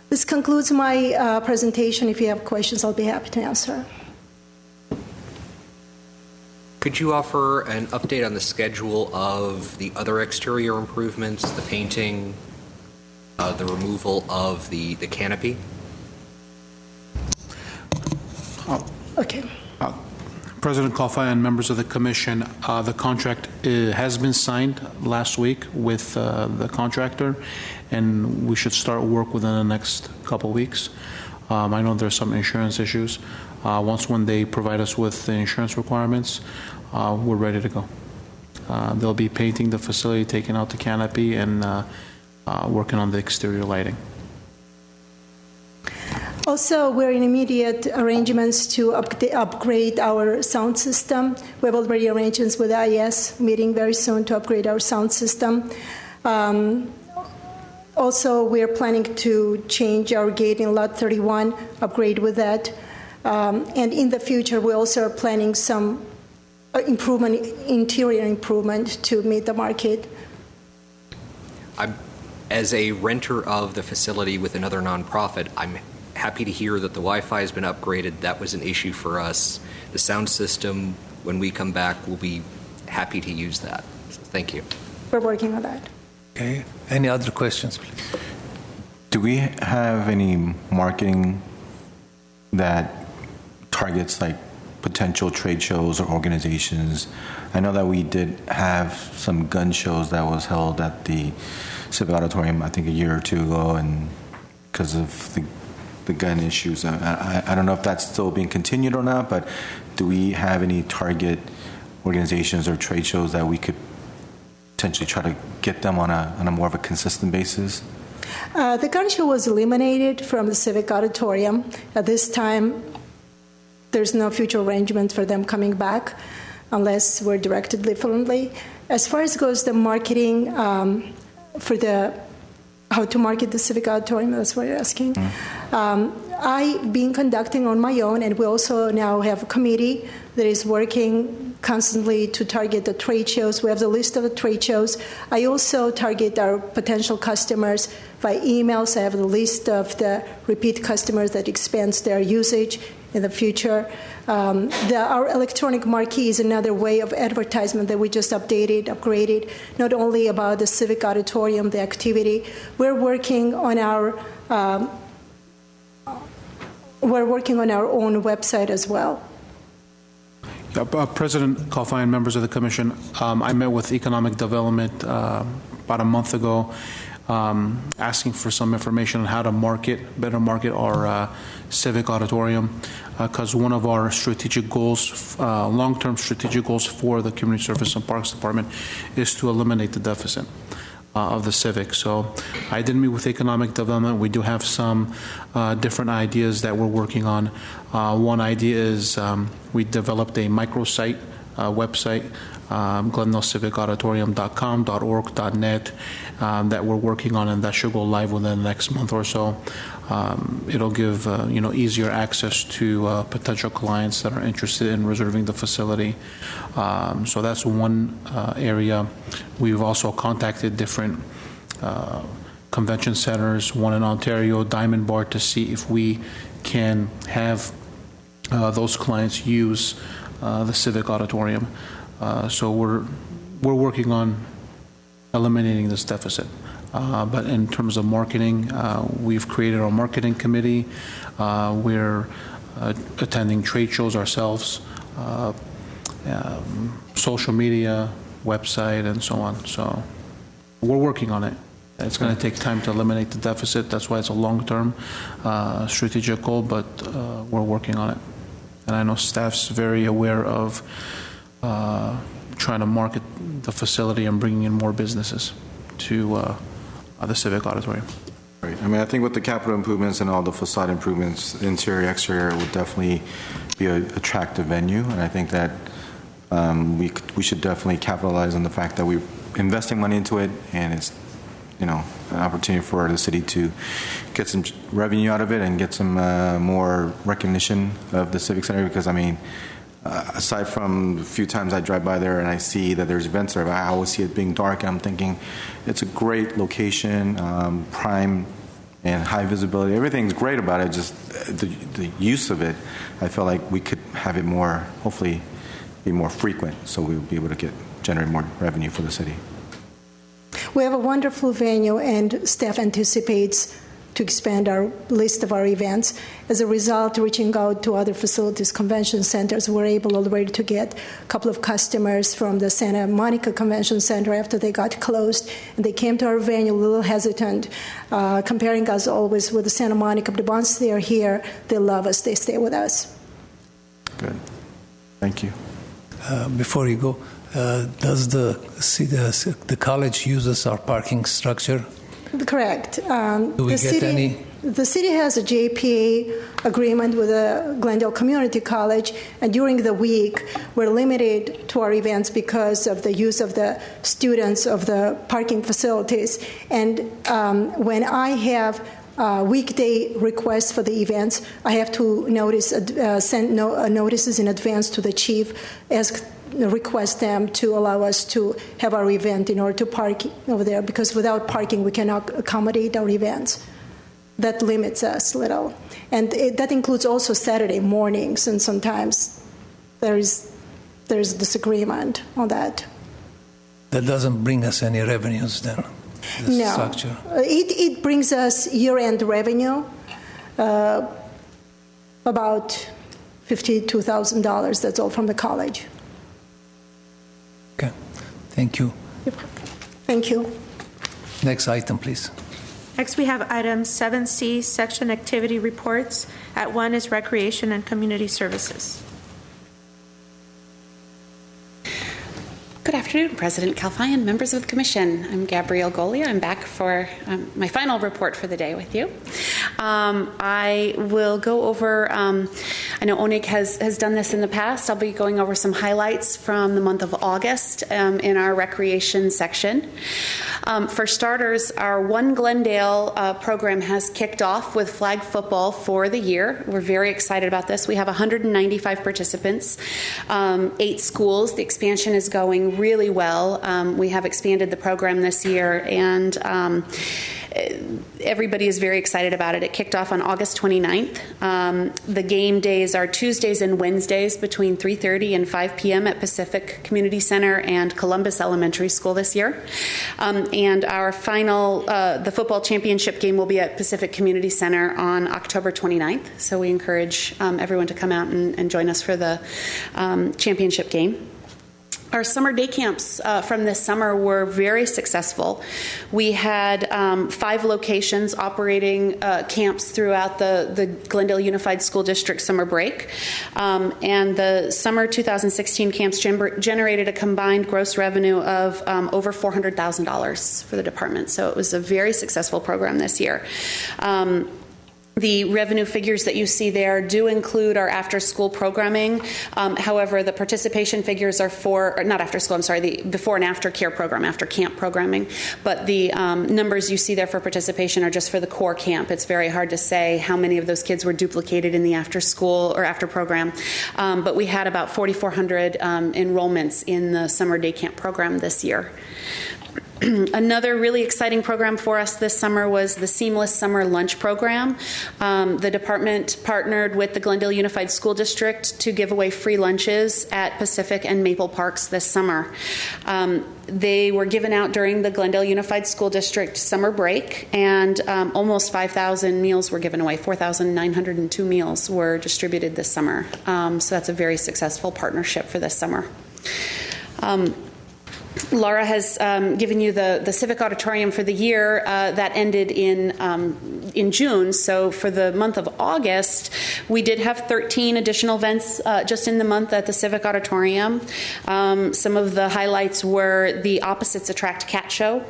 This concludes my presentation. If you have questions, I'll be happy to answer. Could you offer an update on the schedule of the other exterior improvements, the painting, the removal of the canopy? Okay. President Kalfai and members of the commission, the contract has been signed last week with the contractor, and we should start work within the next couple weeks. I know there's some insurance issues. When they provide us with the insurance requirements, we're ready to go. They'll be painting the facility, taking out the canopy, and working on the exterior lighting. Also, we're in immediate arrangements to upgrade our sound system. We have already arrangements with IS, meeting very soon to upgrade our sound system. Also, we're planning to change our gate in Lot 31, upgrade with that. And in the future, we also are planning some interior improvement to meet the market. As a renter of the facility with another nonprofit, I'm happy to hear that the Wi-Fi has been upgraded. That was an issue for us. The sound system, when we come back, we'll be happy to use that. So thank you. We're working on that. Okay. Any other questions, please? Do we have any marketing that targets like potential trade shows or organizations? I know that we did have some gun shows that was held at the Civic Auditorium, I think a year or two ago, and because of the gun issues, I don't know if that's still being continued or not, but do we have any target organizations or trade shows that we could potentially try to get them on a more of a consistent basis? The gun show was eliminated from the Civic Auditorium. At this time, there's no future arrangement for them coming back unless we're directed differently. As far as goes the marketing for how to market the Civic Auditorium, that's what you're asking. I've been conducting on my own, and we also now have a committee that is working constantly to target the trade shows. We have the list of the trade shows. I also target our potential customers by emails. I have the list of the repeat customers that expands their usage in the future. Our electronic marquee is another way of advertisement that we just upgraded, not only about the Civic Auditorium, the activity. We're working on our own website as well. President Kalfai and members of the commission, I met with Economic Development about a month ago, asking for some information on how to better market our Civic Auditorium, because one of our strategic goals, long-term strategic goals for the Community Service and Parks Department is to eliminate the deficit of the Civic. So I did meet with Economic Development. We do have some different ideas that we're working on. One idea is we developed a microsite website, GlendaleCivicAuditorium.com, .org.net, that we're working on, and that should go live within the next month or so. It'll give easier access to potential clients that are interested in reserving the facility. So that's one area. We've also contacted different convention centers, one in Ontario, Diamond Bar, to see if we can have those clients use the Civic Auditorium. So we're working on eliminating this deficit. But in terms of marketing, we've created our marketing committee. We're attending trade shows ourselves, social media, website, and so on. So we're working on it. It's going to take time to eliminate the deficit. That's why it's a long-term strategic goal, but we're working on it. And I know staff's very aware of trying to market the facility and bringing in more businesses to the Civic Auditorium. Right. I mean, I think with the capital improvements and all the facade improvements, interior, exterior, it would definitely be an attractive venue. And I think that we should definitely capitalize on the fact that we're investing money into it, and it's an opportunity for the city to get some revenue out of it and get some more recognition of the Civic Center. Because I mean, aside from a few times I drive by there and I see that there's events there, I always see it being dark, and I'm thinking it's a great location, prime and high visibility. Everything's great about it, just the use of it. I feel like we could have it more, hopefully be more frequent, so we'll be able to generate more revenue for the city. We have a wonderful venue, and staff anticipates to expand our list of our events. As a result, reaching out to other facilities, convention centers, we're able already to get a couple of customers from the Santa Monica Convention Center after they got closed, and they came to our venue a little hesitant, comparing us always with the Santa Monica. But once they are here, they love us, they stay with us. Good. Thank you. Before you go, does the college uses our parking structure? Correct. Do we get any? The city has a JPA agreement with the Glendale Community College, and during the week, we're limited to our events because of the use of the students of the parking facilities. And when I have weekday requests for the events, I have to send notices in advance to the chief, request them to allow us to have our event in order to park over there, because without parking, we cannot accommodate our events. That limits us a little. And that includes also Saturday mornings, and sometimes there's disagreement on that. That doesn't bring us any revenues then? No. Structure. It brings us year-end revenue, about $52,000. That's all from the college. Okay. Thank you. Thank you. Next item, please. Next, we have item 7C, section activity reports. At 1 is recreation and community services. Good afternoon, President Kalfai, members of the Commission. I'm Gabrielle Golia. I'm back for my final report for the day with you. I will go over, I know ONIC has done this in the past. I'll be going over some highlights from the month of August in our recreation section. For starters, our One Glendale program has kicked off with flag football for the year. We're very excited about this. We have 195 participants, 8 schools. The expansion is going really well. We have expanded the program this year, and everybody is very excited about it. It kicked off on August 29th. The game days are Tuesdays and Wednesdays between 3:30 and 5 p.m. at Pacific Community Center and Columbus Elementary School this year. And our final, the football championship game will be at Pacific Community Center on October 29th. So we encourage everyone to come out and join us for the championship game. Our summer day camps from this summer were very successful. We had 5 locations operating camps throughout the Glendale Unified School District summer break. And the summer 2016 camps generated a combined gross revenue of over $400,000 for the department. So it was a very successful program this year. The revenue figures that you see there do include our after-school programming. However, the participation figures are for, not after-school, I'm sorry, the before and after care program, after camp programming. But the numbers you see there for participation are just for the core camp. It's very hard to say how many of those kids were duplicated in the after-school or after program. But we had about 4,400 enrollments in the summer day camp program this year. Another really exciting program for us this summer was the Seamless Summer Lunch Program. The department partnered with the Glendale Unified School District to give away free lunches at Pacific and Maple Parks this summer. They were given out during the Glendale Unified School District summer break, and almost 5,000 meals were given away. 4,902 meals were distributed this summer. So that's a very successful partnership for this summer. Laura has given you the Civic Auditorium for the year that ended in June. So for the month of August, we did have 13 additional events just in the month at the Civic Auditorium. Some of the highlights were the Opposites Attract Cat Show.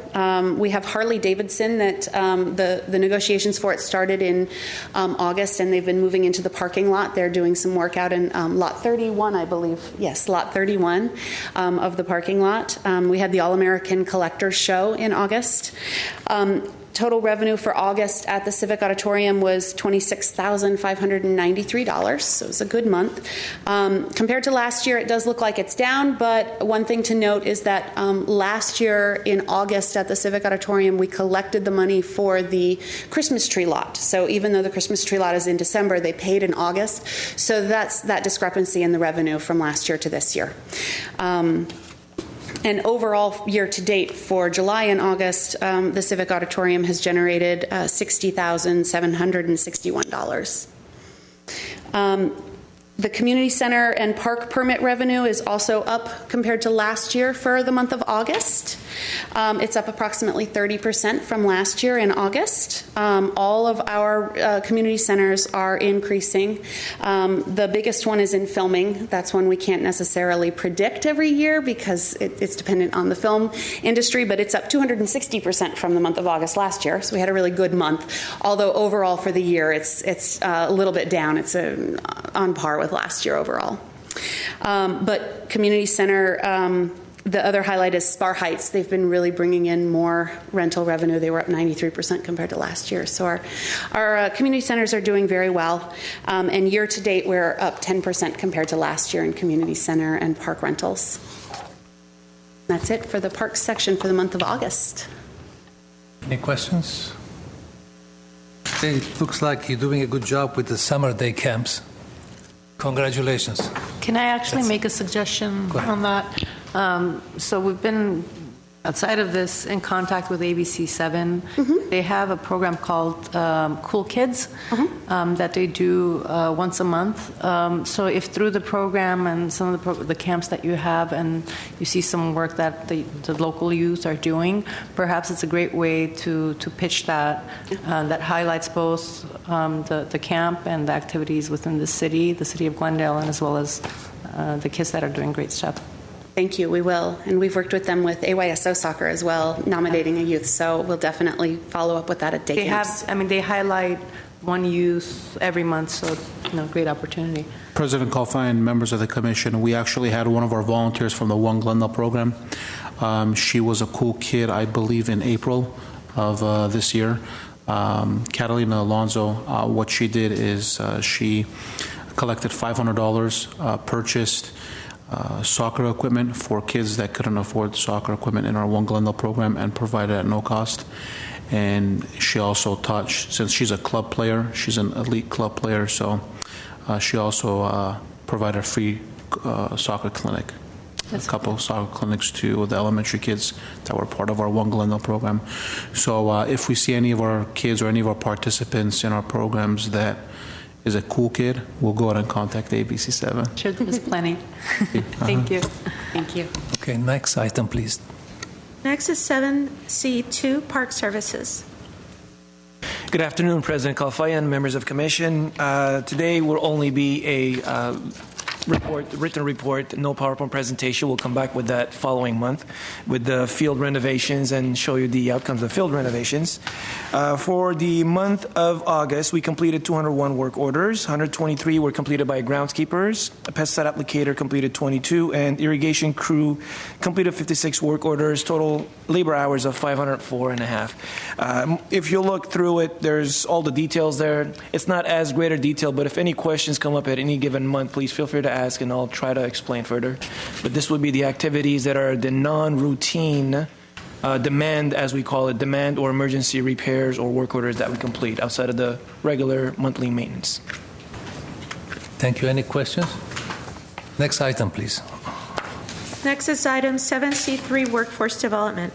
We have Harley Davidson that the negotiations for it started in August, and they've been moving into the parking lot. They're doing some work out in lot 31, I believe. Yes, lot 31 of the parking lot. We had the All-American Collectors Show in August. Total revenue for August at the Civic Auditorium was $26,593, so it was a good month. Compared to last year, it does look like it's down, but one thing to note is that last year in August at the Civic Auditorium, we collected the money for the Christmas tree lot. So even though the Christmas tree lot is in December, they paid in August. So that's that discrepancy in the revenue from last year to this year. And overall, year to date for July and August, the Civic Auditorium has generated $60,761. The community center and park permit revenue is also up compared to last year for the month of August. It's up approximately 30% from last year in August. All of our community centers are increasing. The biggest one is in filming. That's one we can't necessarily predict every year because it's dependent on the film industry, but it's up 260% from the month of August last year. So we had a really good month. Although overall for the year, it's a little bit down. It's on par with last year overall. But community center, the other highlight is Spar Heights. They've been really bringing in more rental revenue. They were up 93% compared to last year. So our community centers are doing very well. And year to date, we're up 10% compared to last year in community center and park rentals. That's it for the parks section for the month of August. Any questions? It looks like you're doing a good job with the summer day camps. Congratulations. Can I actually make a suggestion on that? So we've been, outside of this, in contact with ABC7. Mm-hmm. They have a program called Cool Kids that they do once a month. So if through the program and some of the camps that you have and you see some work that the local youth are doing, perhaps it's a great way to pitch that. That highlights both the camp and the activities within the city of Glendale, and as well as the kids that are doing great stuff. Thank you. We will. And we've worked with them with AYSO soccer as well, nominating a youth. So we'll definitely follow up with that at day camps. They highlight one youth every month, so great opportunity. President Kalfai and members of the commission, we actually had one of our volunteers from the One Glendale program. She was a cool kid, I believe, in April of this year. Catalina Alonso, what she did is she collected $500, purchased soccer equipment for kids that couldn't afford soccer equipment in our One Glendale program and provided at no cost. And she also taught, since she's a club player, she's an elite club player, so she also provided a free soccer clinic. That's a couple of soccer clinics to the elementary kids that were part of our One Glendale program. So if we see any of our kids or any of our participants in our programs that is a cool kid, we'll go ahead and contact ABC7. Sure, there's plenty. Thank you. Thank you. Okay, next item, please. Next is 7C2, Park Services. Good afternoon, President Kalfai and members of Commission. Today will only be a written report, no PowerPoint presentation. We'll come back with that following month with the field renovations and show you the outcomes of the field renovations. For the month of August, we completed 201 work orders. 123 were completed by groundskeepers. A pesticide applicator completed 22, and irrigation crew completed 56 work orders. Total labor hours of 504 and a half. If you look through it, there's all the details there. It's not as greater detail, but if any questions come up at any given month, please feel free to ask and I'll try to explain further. But this would be the activities that are the non-routine demand, as we call it, demand or emergency repairs or work orders that we complete outside of the regular monthly maintenance. Thank you. Any questions? Next item, please. Next is item 7C3, Workforce Development.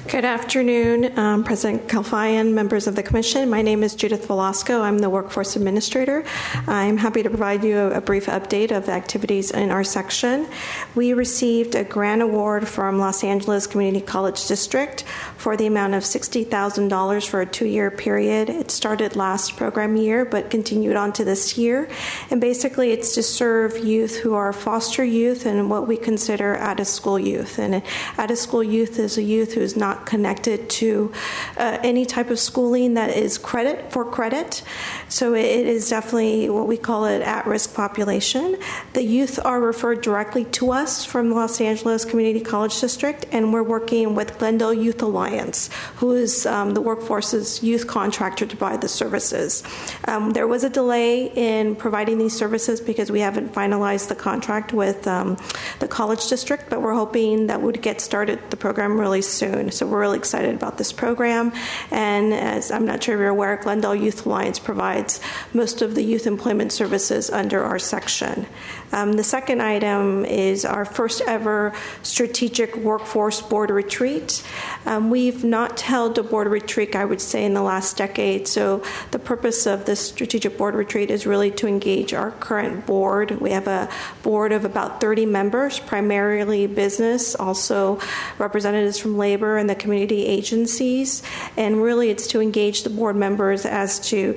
Good afternoon, President Kalfai and members of the Commission. My name is Judith Velasco. I'm the Workforce Administrator. I'm happy to provide you a brief update of the activities in our section. We received a grant award from Los Angeles Community College District for the amount of $60,000 for a 2-year period. It started last program year but continued on to this year. And basically it's to serve youth who are foster youth and what we consider out-of-school youth. And out-of-school youth is a youth who is not connected to any type of schooling that is credit. So it is definitely what we call an at-risk population. The youth are referred directly to us from the Los Angeles Community College District, and we're working with Glendale Youth Alliance, who is the workforce's youth contractor to provide the services. There was a delay in providing these services because we haven't finalized the contract with the college district, but we're hoping that would get started the program really soon. So we're we're really excited about this program. And as I'm not sure if you're aware, Glendale Youth Alliance provides most of the youth employment services under our section. The second item is our first ever strategic workforce board retreat. We've not held a board retreat, I would say, in the last decade. So the purpose of this strategic board retreat is really to engage our current board. We have a board of about 30 members, primarily business, also representatives from labor and the community agencies. And really it's to engage the board members as to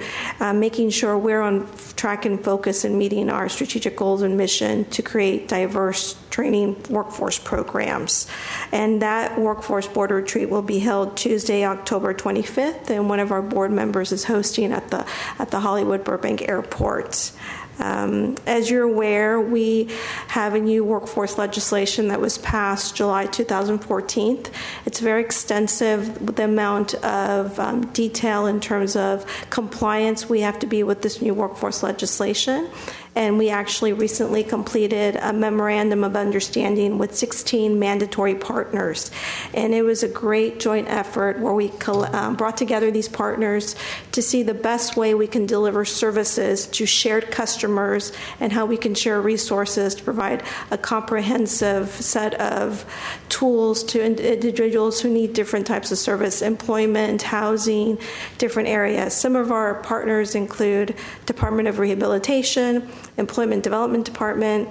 making sure we're on track and focus in meeting our strategic goals and mission to create diverse training workforce programs. And that workforce board retreat will be held Tuesday, October 25th, and one of our board members is hosting at the Hollywood Burbank Airport. As you're aware, we have a new workforce legislation that was passed July 2014. It's very extensive with the amount of detail in terms of compliance we have to be with this new workforce legislation. And we actually recently completed a memorandum of understanding with 16 mandatory partners. And it was a great joint effort where we brought together these partners to see the best way we can deliver services to shared customers and how we can share resources to provide a comprehensive set of tools to individuals who need different types of service, employment, housing, different areas. Some of our partners include Department of Rehabilitation, Employment Development Department,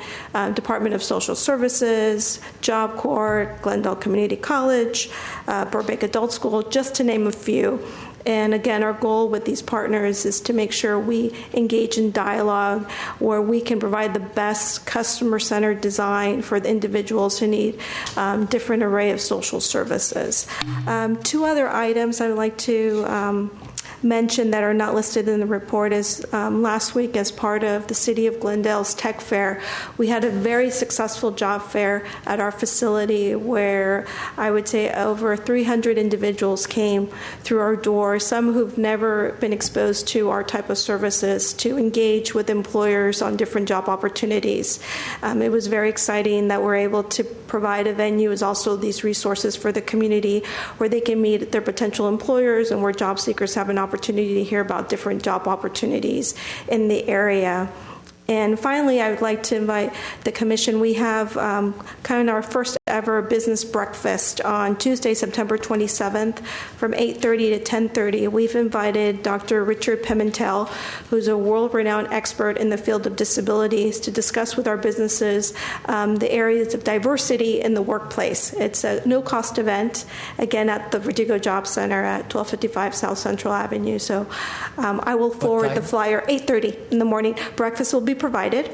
Department of Social Services, Job Corps, Glendale Community College, Burbank Adult School, just to name a few. And again, our goal with these partners is to make sure we engage in dialogue where we can provide the best customer-centered design for the individuals who need different array of social services. Two other items I would like to mention that are not listed in the report is last week, as part of the City of Glendale's Tech Fair, we had a very successful job fair at our facility where I would say over 300 individuals came through our door, some who've never been exposed to our type of services, to engage with employers on different job opportunities. It was very exciting that we're able to provide a venue as also these resources for the community where they can meet their potential employers and where job seekers have an opportunity to hear about different job opportunities in the area. And finally, I would like to invite the Commission. We have kind of our first ever business breakfast on Tuesday, September 27th from 8:30 to 10:30. We've invited Dr. Richard Pimentel, who's a world-renowned expert in the field of disabilities, to discuss with our businesses the areas of diversity in the workplace. It's a no-cost event, again, at the Vertigo Job Center at 1255 South Central Avenue. So I will forward the flyer, 8:30 in the morning. Breakfast will be provided,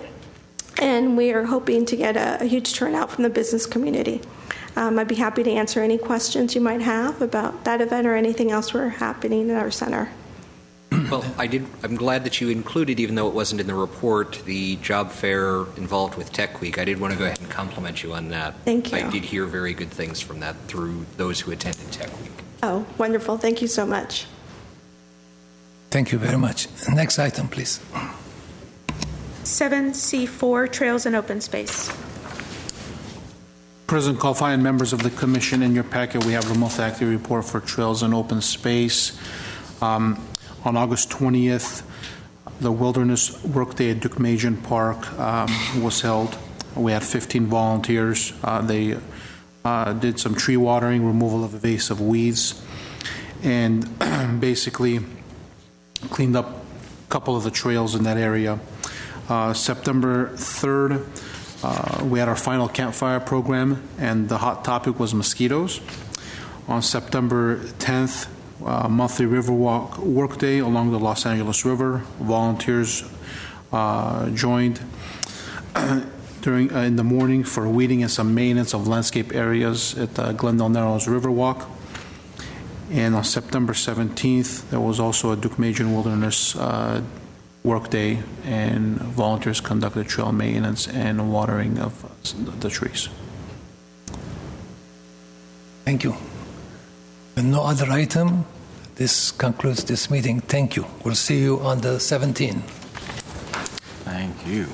and we are hoping to get a huge turnout from the business community. I'd be happy to answer any questions you might have about that event or anything else we're happening at our center. Well, I'm glad that you included, even though it wasn't in the report, the job fair involved with Tech Week. I did want to go ahead and compliment you on that. Thank you. I did hear very good things from that through those who attended Tech Week. Oh, wonderful. Thank you so much. Thank you very much. Next item, please. 7C4, Trails and Open Space. President Kalfai and members of the Commission, in your packet we have the monthly activity report for Trails and Open Space. On August 20th, the Wilderness Workday at Duke-Majan Park was held. We had 15 volunteers. They did some tree watering, removal of invasive weeds, and basically cleaned up a couple of the trails in that area. September 3rd, we had our final campfire program, and the hot topic was mosquitoes. On September 10th, monthly river walk workday along the Los Angeles River. Volunteers joined in the morning for weeding and some maintenance of landscape areas at Glendale Narrows Riverwalk. And on September 17th, there was also a Duke-Majan Wilderness workday, and volunteers conducted trail maintenance and watering of the trees. Thank you. With no other item, this concludes this meeting. Thank you. We'll see you on the 17th. Thank you.